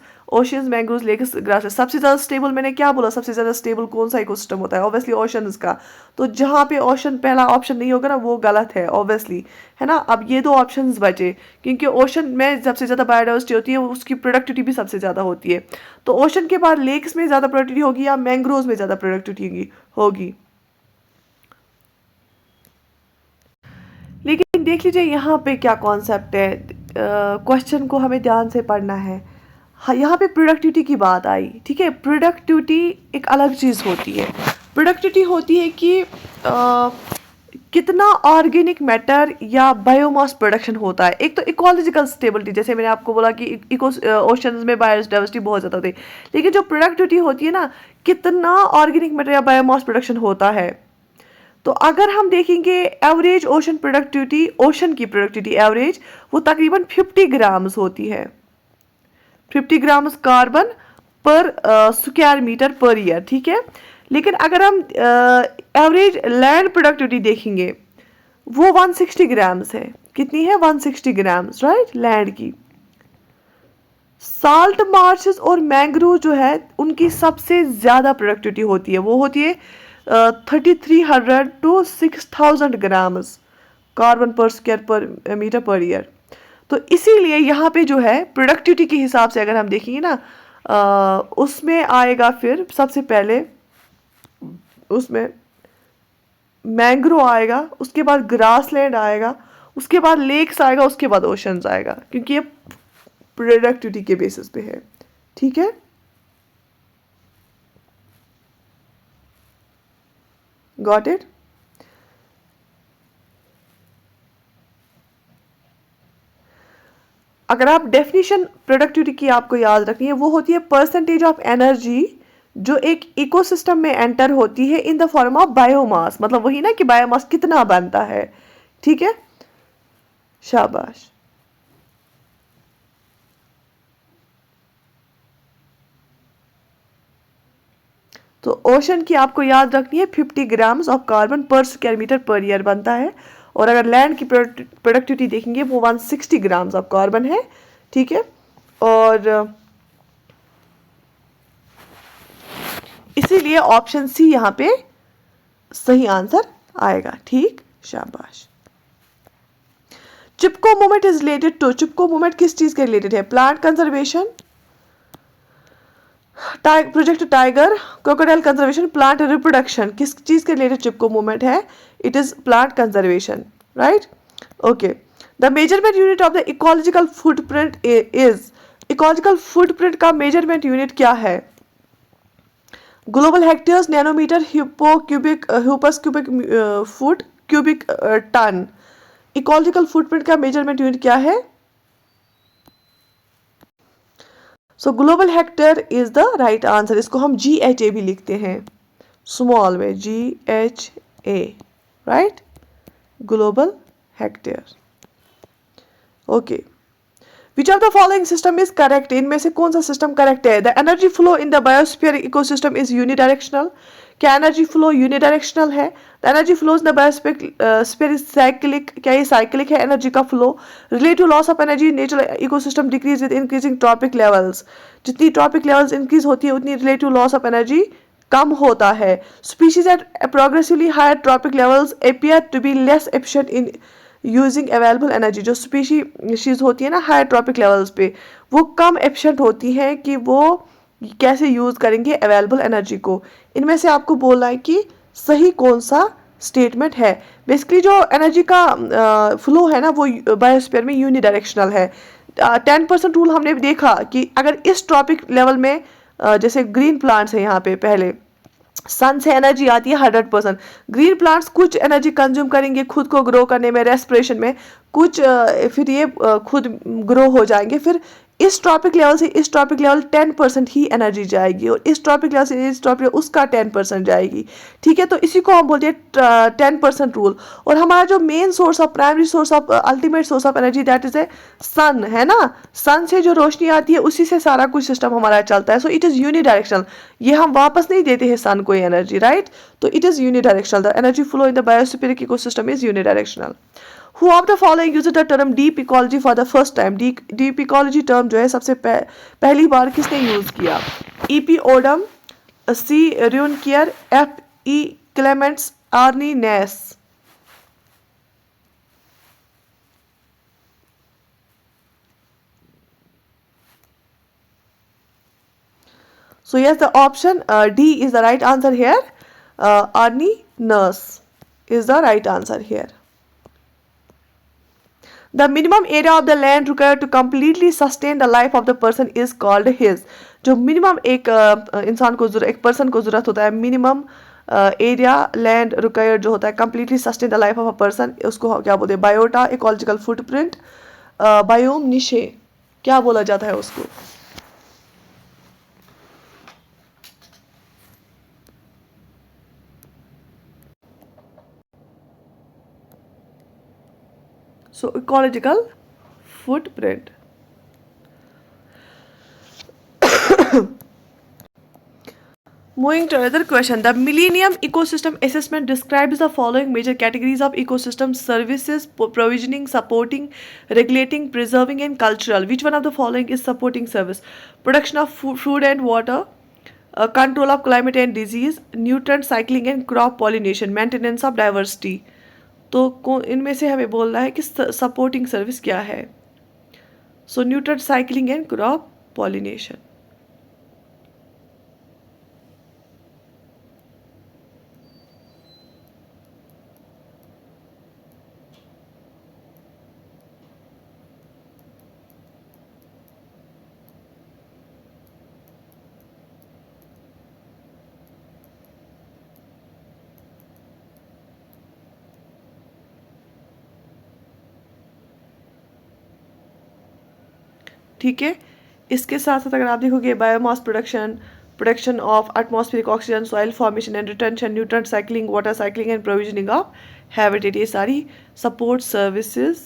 mangroves, lakes, grasslands. सबसे ज़्यादा स्टेबल मैंने क्या बोला? सबसे ज़्यादा स्टेबल कौन सा इकोसिस्टम होता है? ऑब्वियसली ओशंस का। तो जहाँ पे ओशन पहला ऑप्शन नहीं होगा ना, वो गलत है ऑब्वियसली, है ना? अब ये दो ऑप्शंस बचे, क्योंकि ओशन में सबसे ज़्यादा बायोडाइवर्सिटी होती है, उसकी प्रोडक्टिविटी भी सबसे ज़्यादा होती है। तो ओशन के बाद लेक्स में ज़्यादा प्रोडक्टिविटी होगी या मैंग्रोव्स में ज़्यादा प्रोडक्टिविटी होगी? लेकिन देख लीजिए यहाँ पे क्या कॉन्सेप्ट है, क्वेश्चन को हमें ध्यान से पढ़ना है। हाँ, यहाँ पे प्रोडक्टिविटी की बात आई, ठीक है? प्रोडक्टिविटी एक अलग चीज़ होती है। प्रोडक्टिविटी होती है कि कितना ऑर्गेनिक मैटर या बायोमास प्रोडक्शन होता है। एक तो इकोलॉजिकल स्टेबिलिटी, जैसे मैंने आपको बोला कि ओशंस में बायोडाइवर्सिटी बहुत ज़्यादा होती है, लेकिन जो प्रोडक्टिविटी होती है ना, कितना ऑर्गेनिक मैटर या बायोमास प्रोडक्शन होता है। तो अगर हम देखेंगे एवरेज ओशन की प्रोडक्टिविटी एवरेज वो तकरीबन 50 ग्राम्स होती है, 50 ग्राम्स कार्बन पर स्क्वायर मीटर पर ईयर, ठीक है? लेकिन अगर हम एवरेज लैंड प्रोडक्टिविटी देखेंगे, वो 160 ग्राम्स है। कितनी है? 160 ग्राम्स, राइट, लैंड की। साल्ट मार्शेस और मैंग्रोव जो है उनकी सबसे ज़्यादा प्रोडक्टिविटी होती है, वो होती है 3300 टू 6000 ग्राम्स कार्बन पर स्क्वायर पर मीटर पर ईयर। तो इसीलिए यहाँ पे जो है प्रोडक्टिविटी के हिसाब से अगर हम देखेंगे ना, उसमें आएगा फिर सबसे पहले उसमें मैंग्रोव आएगा, उसके बाद ग्रासलैंड आएगा, उसके बाद लेक्स आएगा, उसके बाद ओशंस आएगा, क्योंकि ये प्रोडक्टिविटी के बेसिस पे है, ठीक है? Got it? अगर आप डेफिनेशन प्रोडक्टिविटी की आपको याद रखनी है, वो होती है परसेंटेज ऑफ एनर्जी जो एक इकोसिस्टम में एंटर होती है in the form of biomass. मतलब वही ना कि बायोमास कितना बनता है, ठीक है? शाबाश। तो ओशन की आपको याद रखनी है 50 ग्राम्स ऑफ कार्बन पर स्क्वायर मीटर पर ईयर बनता है, और अगर लैंड की प्रोडक्टिविटी देखेंगे वो 160 ग्राम्स ऑफ कार्बन है, ठीक है? और इसीलिए ऑप्शन सी यहाँ पे सही आंसर आएगा, ठीक? शाबाश। Chipko movement is related to, Chipko movement किस चीज के रिलेटेड है? Plant conservation, project tiger, crocodile conservation, plant reproduction, किस चीज के रिलेटेड चिपको मूवमेंट है? It is plant conservation, right? Okay. The measurement unit of the ecological footprint is, ecological footprint का मेजरमेंट यूनिट क्या है? Global hectares, nanometer, hoppus cubic foot, cubic ton. Ecological footprint का मेजरमेंट यूनिट क्या है? So global hectare is the right answer. इसको हम GHA भी लिखते हैं, स्मॉल में GHA, right? Global hectare. Okay. Which of the following system is correct, इनमें से कौन सा सिस्टम करेक्ट है? The energy flow in the biosphere ecosystem is unidirectional, क्या एनर्जी फ्लो यूनिडायरेक्शनल है? The energy flows in the biosphere is cyclic, क्या ये साइक्लिक है एनर्जी का फ्लो? Relative loss of energy natural ecosystem decrease with increasing trophic levels, जितनी ट्रॉपिक लेवल्स इंक्रीज होती है उतनी रिलेटिव लॉस ऑफ एनर्जी कम होता है. Species at progressively higher trophic levels appear to be less efficient in using available energy. जो स्पीशीज होती है ना हायर ट्रॉपिक लेवल्स पे, वो कम एफिशिएंट होती हैं कि वो कैसे यूज करेंगे अवेलेबल एनर्जी को. इनमें से आपको बोलना है कि सही कौन सा स्टेटमेंट है. बेसिकली जो एनर्जी का फ्लो है ना वो बायोस्फीयर में यूनिडायरेक्शनल है. 10% रूल हमने देखा कि अगर इस ट्रॉपिक लेवल में जैसे ग्रीन प्लांट्स है यहाँ पे, पहले सन से एनर्जी आती है 100%. ग्रीन प्लांट्स कुछ एनर्जी कंज्यूम करेंगे खुद को ग्रो करने में, रेस्पिरेशन में, कुछ फिर ये खुद ग्रो हो जाएंगे. फिर इस ट्रॉपिक लेवल से इस ट्रॉपिक लेवल 10% ही एनर्जी जाएगी, और इस ट्रॉपिक लेवल से इस ट्रॉपिक उसका 10% जाएगी. ठीक है, तो इसी को हम बोलते हैं 10% रूल. और हमारा जो main source of, primary source of, ultimate source of energy that is a sun, है ना. सन से जो रोशनी आती है उसी से सारा कुछ सिस्टम हमारा चलता है. So it is unidirectional. ये हम वापस नहीं देते हैं सन को एनर्जी, राइट. तो it is unidirectional. The energy flow in the biospheric ecosystem is unidirectional. Who of the following used the term deep ecology for the first time? Deep ecology term जो है सबसे पहली बार किसने यूज किया? E.P. Odom, C. Runekier, F. E. Clements, Arne Naess. So yes, the option D is the right answer here. Arne Naess is the right answer here. The minimum area of the land required to completely sustain the life of the person is called his. जो मिनिमम एक इंसान को एक पर्सन को जरूरत होता है, मिनिमम एरिया लैंड रिक्वायर्ड जो होता है completely sustain the life of a person, उसको क्या बोलते हैं? बायोटा, इकोलॉजिकल फुटप्रिंट, बायोम निशे, क्या बोला जाता है उसको? So ecological footprint. Moving to another question. The Millennium Ecosystem Assessment describes the following major categories of ecosystem services: provisioning, supporting, regulating, preserving, and cultural. Which one of the following is supporting service? Production of food and water, control of climate and disease, nutrient cycling and crop pollination, maintenance of diversity. तो इनमें से हमें बोलना है कि सपोर्टिंग सर्विस क्या है. So nutrient cycling and crop pollination. ठीक है, इसके साथ साथ अगर आप देखोगे biomass production, production of atmospheric oxygen, soil formation and retention, nutrient cycling, water cycling and provisioning of habitat, ये सारी सपोर्ट सर्विसेज,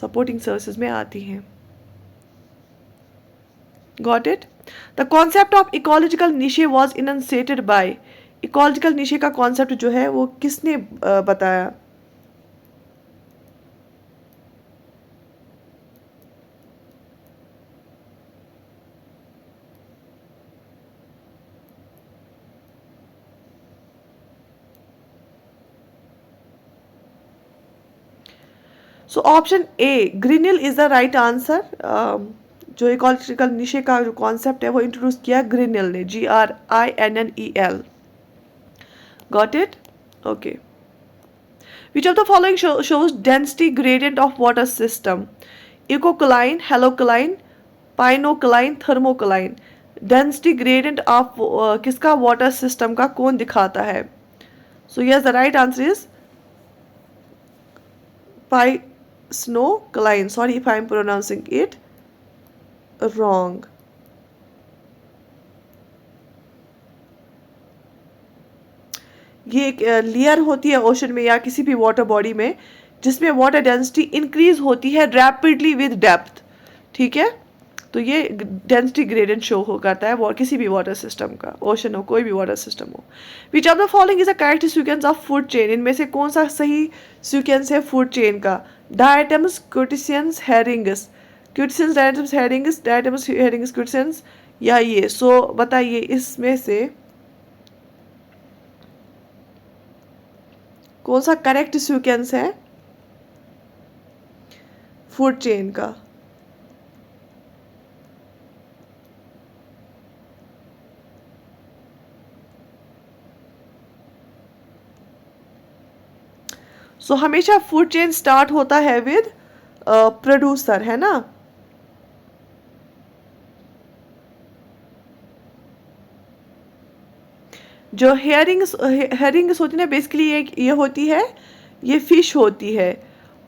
सपोर्टिंग सर्विसेज में आती हैं. Got it. The concept of ecological niche was enunciated by. Ecological niche का कॉन्सेप्ट जो है वो किसने बताया? So option A Grinnell is the right answer. जो इकोलॉजिकल निशे का जो कॉन्सेप्ट है वो इंट्रोड्यूस किया ग्रिनिल ने, GRINNEL. Got it. Okay. Which of the following shows density gradient of water system? Ecocline, halocline, pycnocline, thermocline. Density gradient of किसका? वाटर सिस्टम का कौन दिखाता है? So yes, the right answer is Paisnocline. Sorry if I am pronouncing it wrong. ये एक लेयर होती है ओशन में या किसी भी वाटर बॉडी में जिसमें वाटर डेंसिटी इंक्रीज होती है रैपिडली विद डेप्थ, ठीक है। तो ये डेंसिटी ग्रेडियंट शो हो करता है वो किसी भी वाटर सिस्टम का, ओशन हो कोई भी वाटर सिस्टम हो। Which of the following is a correct sequence of food chain, इनमें से कौन सा सही सीक्वेंस है फूड चेन का? Diatoms, crustaceans, herrings, crustaceans, diatoms, herrings, diatoms, herrings, crustaceans, या ये। सो बताइए इसमें से कौन सा करेक्ट सीक्वेंस है फूड चेन का? सो हमेशा फूड चेन स्टार्ट होता है विद प्रोड्यूसर, है ना। जो हेयरिंग्स होती है ना, बेसिकली ये होती है, ये फिश होती है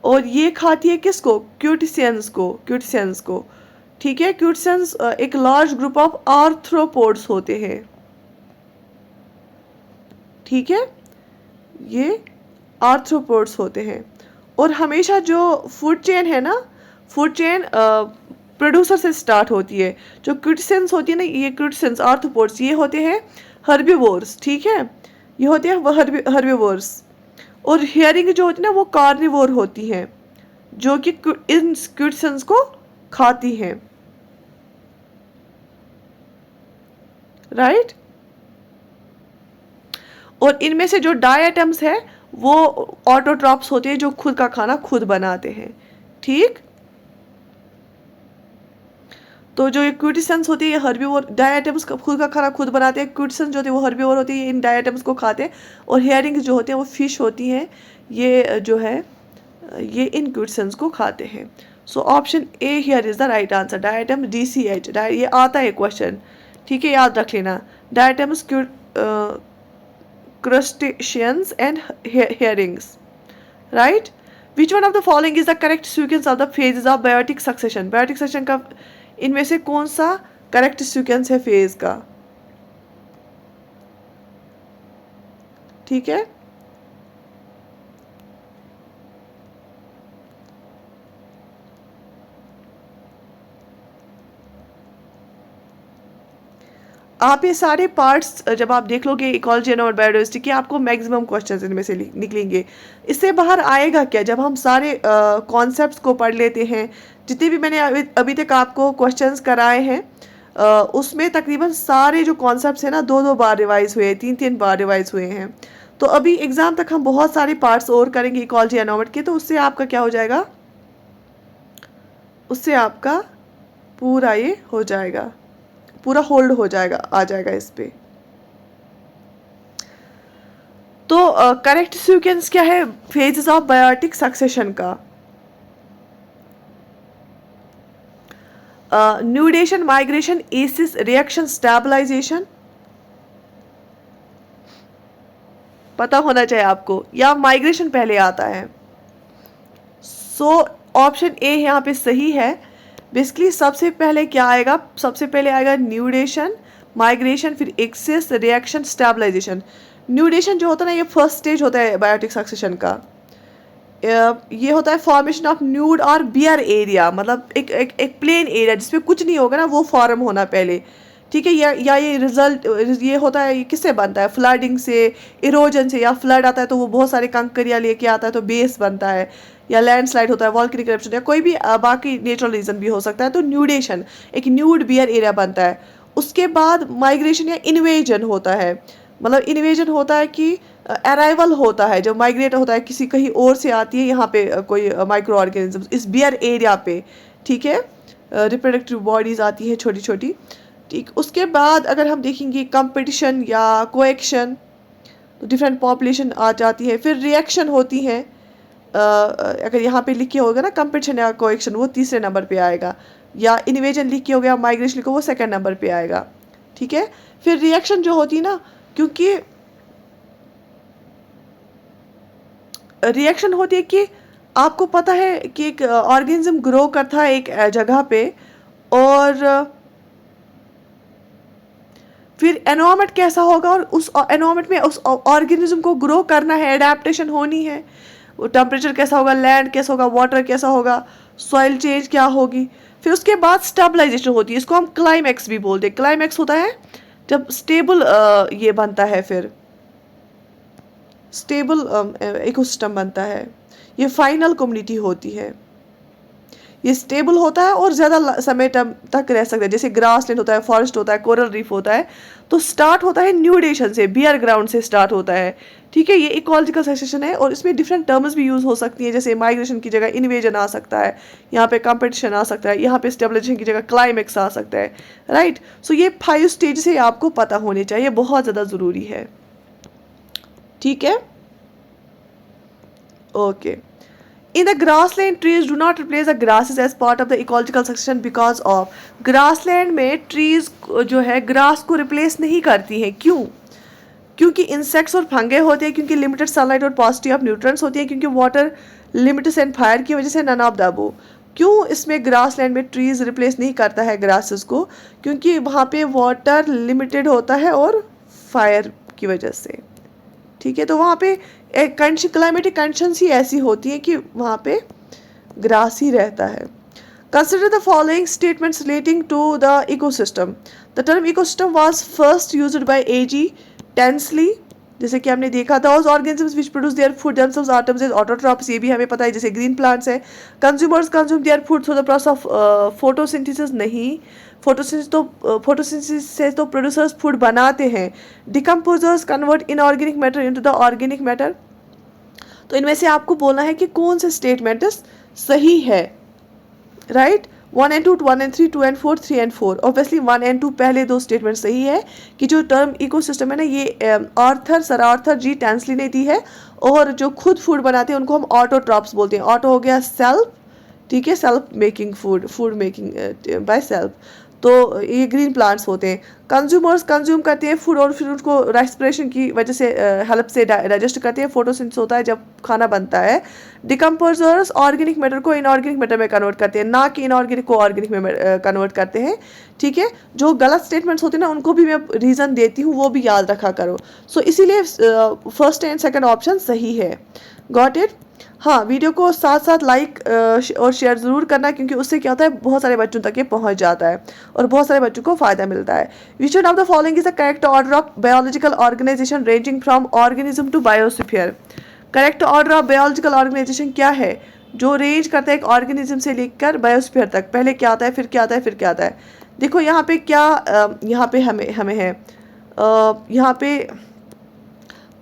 और ये खाती है किसको? क्यूटिशियंस को, ठीक है। क्यूटिशियंस एक लार्ज ग्रुप ऑफ आर्थ्रोपोड्स होते हैं, ठीक है, ये आर्थ्रोपोड्स होते हैं। और हमेशा जो फूड चेन है ना, फूड चेन प्रोड्यूसर से स्टार्ट होती है। जो क्रूटिसेंस होती है ना, ये क्रूटिसेंस आर्थ्रोपोड्स ये होते हैं हर्बीवोर्स, ठीक है, ये होते हैं हर्बीवोर्स। और हियरिंग जो होती है ना वो कार्निवोर होती हैं, जो कि इन क्रूटिसेंस को खाती हैं, राइट। और इनमें से जो डायटम्स है वो ऑटोट्रॉप्स होते हैं, जो खुद का खाना खुद बनाते हैं, ठीक। तो जो ये क्यूटिसेंस होती है ये हर्बीवोर, डायटम्स खुद का खाना खुद बनाते हैं। क्यूटिसेंस जो होती है वो हर्बीवोर होती है, इन डायटम्स को खाते हैं। और हेयरिंग्स जो होते हैं वो फिश होती हैं, ये जो है ये इन क्यूटिसेंस को खाते हैं। सो option A here is the right answer, diatom DCH। ये आता है क्वेश्चन, ठीक है, याद रख लेना। Diatoms, crustaceans and herrings, right? Which one of the following is the correct sequence of the phases of biotic succession? Biotic succession का इनमें से कौन सा करेक्ट सीक्वेंस है फेज का, ठीक है। आप ये सारे पार्ट्स जब आप देख लोगे इकोलॉजी और बायोडाइवर्सिटी के, आपको मैक्सिमम क्वेश्चंस इनमें से निकलेंगे। इससे बाहर आएगा क्या? जब हम सारे कॉन्सेप्ट्स को पढ़ लेते हैं, जितने भी मैंने अभी तक आपको क्वेश्चंस कराए हैं, उसमें तकरीबन सारे जो कॉन्सेप्ट्स हैं ना 2-2 बार रिवाइज हुए, 3-3 बार रिवाइज हुए हैं। तो अभी एग्ज़ाम तक हम बहुत सारे पार्ट्स और करेंगे इकोलॉजी एनवायरनमेंट के, तो उससे आपका क्या हो जाएगा, उससे आपका पूरा ये हो जाएगा, पूरा होल्ड हो जाएगा, आ जाएगा इस पे। तो करेक्ट सीक्वेंस क्या है फेजेस ऑफ बायोटिक सक्सेशन का? न्यूडेशन, माइग्रेशन, एसिस, रिएक्शन, स्टेबलाइजेशन, पता होना चाहिए आपको, या माइग्रेशन पहले आता है। सो ऑप्शन ए यहाँ पे सही है। बेसिकली सबसे पहले क्या आएगा? सबसे पहले आएगा न्यूडेशन, माइग्रेशन, फिर एक्सेस, रिएक्शन, स्टेबलाइजेशन। न्यूडेशन जो होता है ना, ये फर्स्ट स्टेज होता है बायोटिक सक्सेशन का। ये होता है फॉर्मेशन ऑफ न्यूड और बियर एरिया, मतलब एक प्लेन एरिया जिसमें कुछ नहीं होगा ना, वो फॉर्म होना पहले, ठीक है। या ये रिजल्ट ये होता है, ये किससे बनता है? फ्लडिंग से, इरोजन से। या फ्लड आता है तो वो बहुत सारे कंकरियाँ लेके आता है तो बेस बनता है, या लैंडस्लाइड होता है, वॉल्केनिक इरप्शन, या कोई भी बाकी नेचुरल रीजन भी हो सकता है। तो न्यूडेशन, एक न्यूड बियर एरिया बनता है। उसके बाद माइग्रेशन या इन्वेजन होता है, मतलब इन्वेजन होता है कि अराइवल होता है, जब माइग्रेट होता है किसी कहीं और से आती है यहाँ पे कोई माइक्रो ऑर्गेनिज्म इस बियर एरिया पे, ठीक है। रिप्रोडक्टिव बॉडीज़ आती हैं छोटी छोटी, ठीक। उसके बाद अगर हम देखेंगे कंपटीशन या कोएक्शन, तो डिफरेंट पॉपुलेशन आ जाती है। फिर रिएक्शन होती है, अगर यहाँ पे लिखे होगा ना कंपटीशन या कोएक्शन, वो तीसरे नंबर पे आएगा। या इन्वेजन लिख के हो गया, माइग्रेशन लिखो, वो सेकंड नंबर पे आएगा, ठीक है। फिर रिएक्शन जो होती है ना, क्योंकि रिएक्शन होती है कि आपको पता है कि एक ऑर्गेनिज्म ग्रो करता है एक जगह पे, और फिर एनवायरनमेंट कैसा होगा, और उस एनवायरनमेंट में उस ऑर्गेनिज्म को ग्रो करना है, एडेप्टेशन होनी है। टेम्परेचर कैसा होगा, लैंड कैसा होगा, वाटर कैसा होगा, सॉइल चेंज क्या होगी। फिर उसके बाद स्टेबलाइजेशन होती है, इसको हम क्लाइमैक्स भी बोलते हैं। क्लाइमैक्स होता है जब स्टेबल ये बनता है, फिर स्टेबल इकोसिस्टम बनता है, ये फाइनल कम्युनिटी होती है। ये स्टेबल होता है और ज़्यादा समय तक रह सकता है, जैसे ग्रासलैंड होता है, फॉरेस्ट होता है, कोरल रीफ होता है। तो स्टार्ट होता है न्यूडेशन से, बियर ग्राउंड से स्टार्ट होता है। ठीक है, ये इकोलॉजिकल सक्सेशन है और इसमें डिफरेंट टर्म्स भी यूज़ हो सकती हैं, जैसे माइग्रेशन की जगह इन्वेजन आ सकता है, यहाँ पे कंपटीशन आ सकता है, यहाँ पे स्टेबलाइजेशन की जगह क्लाइमेक्स आ सकता है। राइट, सो ये 5 स्टेज से आपको पता होने चाहिए, बहुत ज़्यादा ज़रूरी है। ठीक है, okay. In the grassland, trees do not replace the grasses as part of the ecological succession because of grassland में trees जो है grass को replace नहीं करती हैं। क्यों? क्योंकि insects और fungi होते हैं, क्योंकि limited sunlight और paucity of nutrients होती है, क्योंकि water limits and fire की वजह से none of the above। क्यों इसमें grassland में trees replace नहीं करता है grasses को? क्योंकि वहाँ पे water limited होता है और fire की वजह से। ठीक है, तो वहाँ पे एक क्लाइमेटिक कंडीशंस ही ऐसी होती हैं कि वहाँ पे ग्रास ही रहता है। Consider the following statements relating to the ecosystem. The term ecosystem was first used by A G Tansley, जैसे कि हमने देखा था। Organisms which produce their food themselves are termed as autotrophs, ये भी हमें पता है, जैसे ग्रीन प्लांट्स है। Consumers consume their food through the process of photosynthesis, नहीं, फोटोसिंथेसिस से तो प्रोड्यूसर्स फूड बनाते हैं। Decomposers convert inorganic matter into the organic matter. तो इनमें से आपको बोलना है कि कौन से स्टेटमेंट सही है। Right, 1 and 2, 1 and 3, 2 and 4, 3 and 4। Obviously 1 and 2 पहले दो स्टेटमेंट सही है कि जो टर्म इकोसिस्टम है ना, ये सर आर्थर जी टेंसली ने दी है। और जो खुद फूड बनाते हैं उनको हम ऑटोट्रॉप्स बोलते हैं। ऑटो हो गया सेल्फ, ठीक है, self making food making by self. तो ये ग्रीन प्लांट्स होते हैं। कंज्यूमर्स कंज्यूम करते हैं फूड और फिर उसको रेस्पिरेशन की वजह से हेल्प से डाइजेस्ट करते हैं। फोटोसिंथेसिस होता है जब खाना बनता है। डिकम्पोजर्स ऑर्गेनिक मैटर को इनऑर्गेनिक मैटर में कन्वर्ट करते हैं, ना कि इनऑर्गेनिक को ऑर्गेनिक में कन्वर्ट करते हैं। ठीक है, जो गलत स्टेटमेंट्स होते हैं ना उनको भी मैं रीज़न देती हूँ, वो भी याद रखा करो। सो इसीलिए फर्स्ट एंड सेकेंड ऑप्शन सही है। Got it? हाँ, वीडियो को साथ साथ लाइक और शेयर ज़रूर करना, क्योंकि उससे क्या होता है, बहुत सारे बच्चों तक ये पहुंच जाता है और बहुत सारे बच्चों को फ़ायदा मिलता है। Which one of the following is the correct order of biological organization ranging from organism to biosphere. Correct order of biological organization क्या है, जो रेंज करता है एक ऑर्गेनिज्म से लेकर बायोस्फीयर तक। पहले क्या आता है, फिर क्या आता है, फिर क्या आता है। देखो यहाँ पे क्या यहाँ पे हमें है, यहाँ पे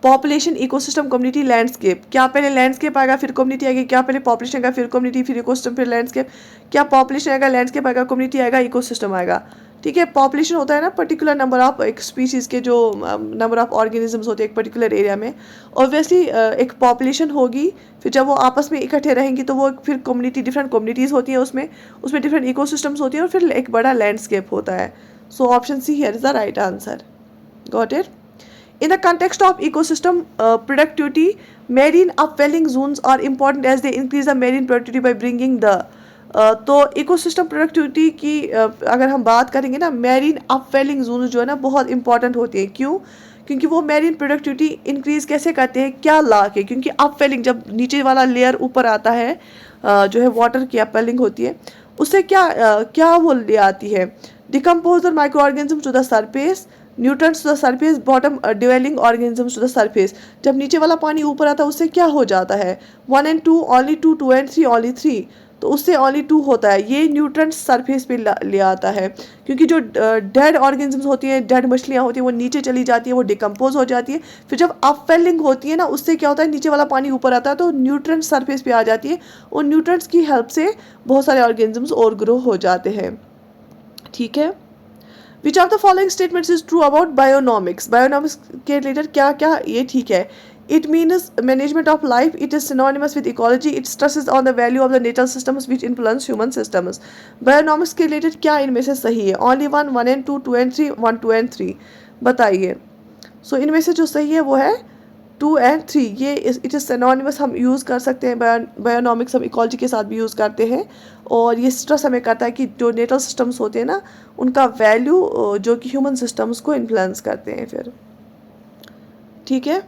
पॉपुलेशन, इकोसिस्टम, कम्युनिटी, लैंडस्केप। क्या पहले लैंडस्केप आएगा फिर कम्युनिटी आएगी? क्या पहले पॉपुलेशन आएगा फिर कम्युनिटी फिर इकोसिस्टम फिर लैंडस्केप? क्या पॉपुलेशन आएगा, लैंडस्केप आएगा, कम्युनिटी आएगा, इकोसिस्टम आएगा? ठीक है, पॉपुलेशन होता है ना पर्टिकुलर नंबर ऑफ एक स्पीशीज़ के, जो नंबर ऑफ ऑर्गेनिजम्स होते हैं एक पर्टिकुलर एरिया में। ऑब्वियसली एक पॉपुलेशन होगी, फिर जब वो आपस में इकट्ठे रहेंगी तो वो फिर कम्युनिटी, डिफरेंट कम्युनिटीज़ होती हैं, उसमें डिफरेंट इकोसिस्टम्स होती हैं और फिर एक बड़ा लैंडस्केप होता है। So option C here is the right answer. Got it? In the context of ecosystem productivity, marine upwelling zones are important as they increase the marine productivity by bringing the तो इकोसिस्टम प्रोडक्टिविटी की अगर हम बात करेंगे ना, मैरीन अपवेलिंग जोन जो है ना बहुत इंपॉर्टेंट होती है। क्यों? क्योंकि वो मैरीन प्रोडक्टिविटी इंक्रीज कैसे करते हैं, क्या ला के? क्योंकि अपवेलिंग, जब नीचे वाला लेयर ऊपर आता है, जो है वाटर की अपवेलिंग होती है, उससे क्या वो ले आती है? Decompose the micro organism to the surface, nutrients to the surface, bottom dwelling organisms to the surface. जब नीचे वाला पानी ऊपर आता है उससे क्या हो जाता है? 1 and 2 ओनली 2, 2 and 3 ओनली 3, तो उससे ओनली 2 होता है। ये न्यूट्रंट्स सरफेस पे ले आता है, क्योंकि जो डेड ऑर्गेनिजम्स होती हैं, डेड मछलियाँ होती हैं, वो नीचे चली जाती है, वो डिकम्पोज हो जाती है। फिर जब अपवेलिंग होती है ना, उससे क्या होता है, नीचे वाला पानी ऊपर आता है तो न्यूट्रंट्स सरफेस पे आ जाती है। और न्यूट्रंट्स की हेल्प से बहुत सारे ऑर्गेनिजम्स और ग्रो हो जाते हैं। ठीक है, Which of the following statements is true about bionomics? Bionomics के रिलेटेड क्या क्या ये ठीक है? It means management of life. It is synonymous with ecology. It stresses on the value of the natural systems which influence human systems. Bionomics के रिलेटेड क्या इनमें से सही है? Only 1, 1 and 2, 2 and 3, 1, 2 and 3 बताइए। सो इनमें से जो सही है वो है 2 and 3। ये इट इज़ सिनोनिमस हम यूज़ कर सकते हैं। बायोनॉमिक्स हम इकोलॉजी के साथ भी यूज़ करते हैं। और ये स्ट्रेस हमें करता है कि जो नेचुरल सिस्टम्स होते हैं ना, उनका वैल्यू जो कि ह्यूमन सिस्टम्स को इन्फ्लुएंस करते हैं फिर। ठीक है,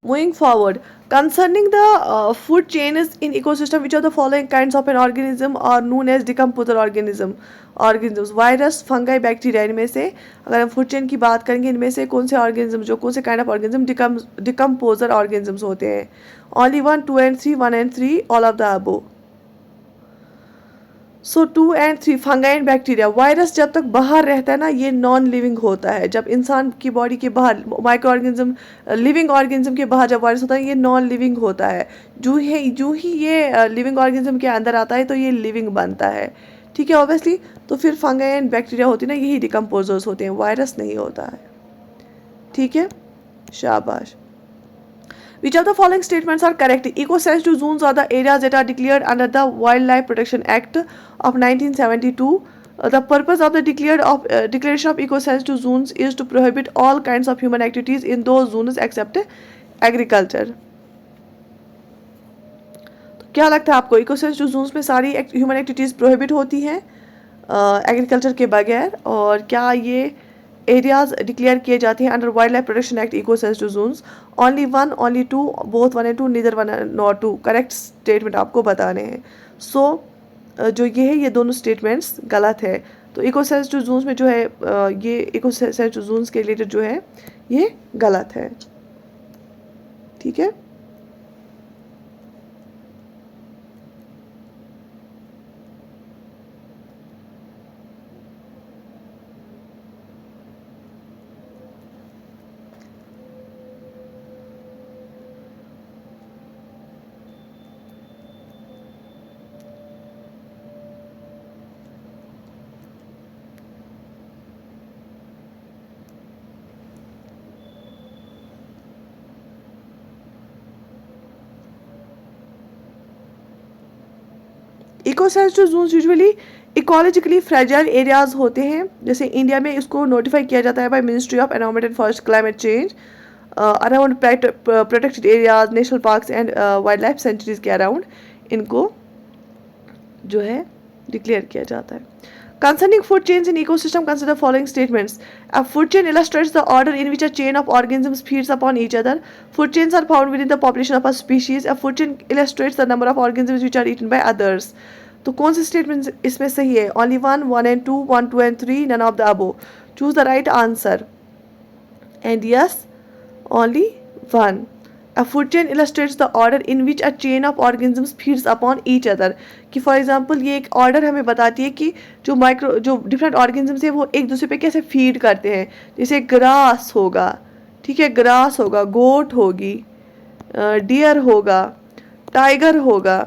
Moving forward, concerning the food chain is in ecosystem, which of the following kinds of an organism are known as decomposer organisms? Virus, fungi, bacteria, इनमें से अगर हम फूड चेन की बात करेंगे, इनमें से कौन से ऑर्गेनिज्म, जो कौन से kind of organism decomposer organisms होते हैं? Only 1, 2 and 3, 1 and 3, all of the above. So 2 and 3, fungi and bacteria. Virus जब तक बाहर रहता है ना, ये नॉन लिविंग होता है. जब इंसान की बॉडी के बाहर माइक्रो ऑर्गेनिज्म, लिविंग ऑर्गेनिज्म के बाहर जब वायरस होता है, ये नॉन लिविंग होता है. जो ही ये लिविंग ऑर्गेनिज्म के अंदर आता है तो ये लिविंग बनता है. ठीक है, ऑब्वियसली. तो फिर फंगाई एंड बैक्टीरिया होती है ना, यही डिकम्पोजर्स होते हैं, वायरस नहीं होता है. ठीक है, शाबाश. Which of the following statements are correct? Eco-sensitive zones are the areas that are declared under the Wildlife Protection Act of 1972. The purpose of the declaration of eco-sensitive zones is to prohibit all kinds of human activities in those zones except agriculture. तो क्या लगता है आपको, eco-sensitive zones में सारी human activities prohibit होती हैं एग्रीकल्चर के बगैर, और क्या ये एरियाज डिक्लेयर किए जाते हैं under wildlife protection act eco sensitive zones? Only 1, only 2, both 1 and 2, neither 1 nor 2. Correct statement आपको बताने हैं. सो जो ये है, ये दोनों स्टेटमेंट्स गलत है. तो इको सेंसिटिव जोन्स में जो है ये इको सेंसिटिव जोन्स के रिलेटेड जो है ये गलत है. ठीक है. Eco sensitive zones usually ecologically fragile areas होते हैं. जैसे इंडिया में इसको नोटिफाई किया जाता है by ministry of environment and forest climate change around protected areas, national parks and wild life sanctuaries के अराउंड इनको जो है डिक्लेयर किया जाता है. Concerning food chains in ecosystem, consider the following statements. A food chain illustrates the order in which a chain of organisms feeds upon each other. Food chains are found within the population of a species. A food chain illustrates the number of organisms which are eaten by others. तो कौन सी स्टेटमेंट इसमें सही है? Only 1, 1 and 2, 1, 2 and 3, none of the above. Choose the right answer. And yes, only 1. A food chain illustrates the order in which a chain of organisms feeds upon each other. कि फॉर एग्जांपल ये एक ऑर्डर हमें बताती है कि जो डिफरेंट ऑर्गेनिजम्स हैं वो एक दूसरे पे कैसे फीड करते हैं. जैसे ग्रास होगा, ठीक है, ग्रास होगा, गोट होगी, डियर होगा, टाइगर होगा,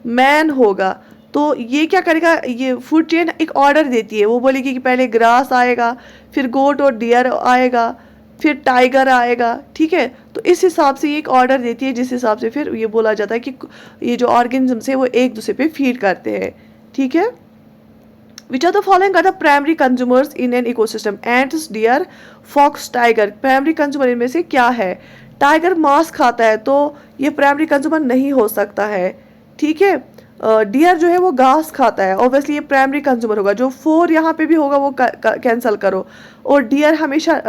मैन होगा. तो ये क्या करेगा, ये फूड चेन एक ऑर्डर देती है. वो बोलेगी कि पहले ग्रास आएगा, फिर गोट और डियर आएगा, फिर टाइगर आएगा. ठीक है, तो इस हिसाब से ये एक ऑर्डर देती है, जिस हिसाब से फिर ये बोला जाता है कि ये जो ऑर्गेनिजम्स है वो एक दूसरे पे फीड करते हैं. ठीक है. Which are the following are the primary consumers in an ecosystem? Ants, deer, fox, tiger. Primary consumer इनमें से क्या है? टाइगर मांस खाता है, तो ये प्राइमरी कंज्यूमर नहीं हो सकता है. ठीक है. डियर जो है वो घास खाता है, ऑब्वियसली ये प्राइमरी कंज्यूमर होगा. जो 4 यहाँ पे भी होगा वो कैंसिल करो, और डियर हमेशा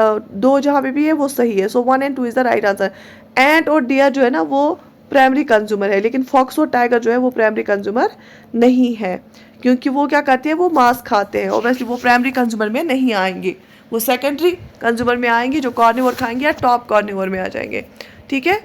2 जहाँ पे भी है वो सही है. So 1 and 2 is the right answer. Ant और डियर जो है ना वो प्राइमरी कंज्यूमर है, लेकिन फॉक्स और टाइगर जो है वो प्राइमरी कंज्यूमर नहीं है, क्योंकि वो क्या करते हैं, वो मांस खाते हैं. ऑब्वियसली वो प्राइमरी कंज्यूमर में नहीं आएंगे, वो सेकेंडरी कंज्यूमर में आएंगे, जो कॉर्निवोर खाएंगे या टॉप कॉर्निवोर में आ जाएंगे. ठीक है.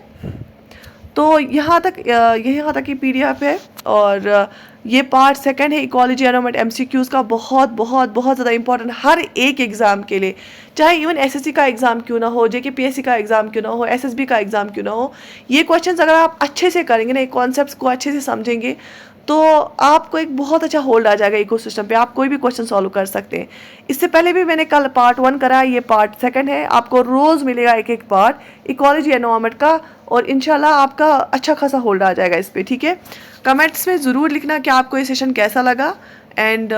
तो यहाँ तक की PDF है, और ये पार्ट सेकंड है इकोलॉजी एनवायरनमेंट MCQs का. बहुत बहुत बहुत ज़्यादा इंपॉर्टेंट हर एक एग्ज़ाम के लिए, चाहे इवन SSC का एग्ज़ाम क्यों ना हो, JK PSC का एग्ज़ाम क्यों ना हो, SSB का एग्ज़ाम क्यों ना हो. ये क्वेश्चंस अगर आप अच्छे से करेंगे ना, कॉन्सेप्ट्स को अच्छे से समझेंगे, तो आपको एक बहुत अच्छा होल्ड आ जाएगा इकोसिस्टम पे. आप कोई भी क्वेश्चन सॉल्व कर सकते हैं. इससे पहले भी मैंने कल पार्ट 1 करा, ये पार्ट सेकंड है. आपको रोज़ मिलेगा एक एक पार्ट इकोलॉजी एनवायरनमेंट का, और इंशाल्लाह आपका अच्छा खासा होल्ड आ जाएगा इस पर. ठीक है. कमेंट्स में ज़रूर लिखना कि आपको ये सेशन कैसा लगा, एंड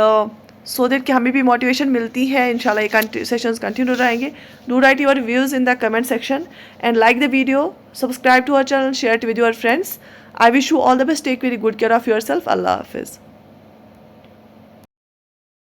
सो दैट कि हमें भी मोटिवेशन मिलती है. इंशाल्लाह ये सेशंस कंटिन्यू रहेंगे. Do write your views in the comment section and like the video, subscribe to our channel, share it with your friends. I wish you all the best. Take very good care of yourself. Allah Hafiz.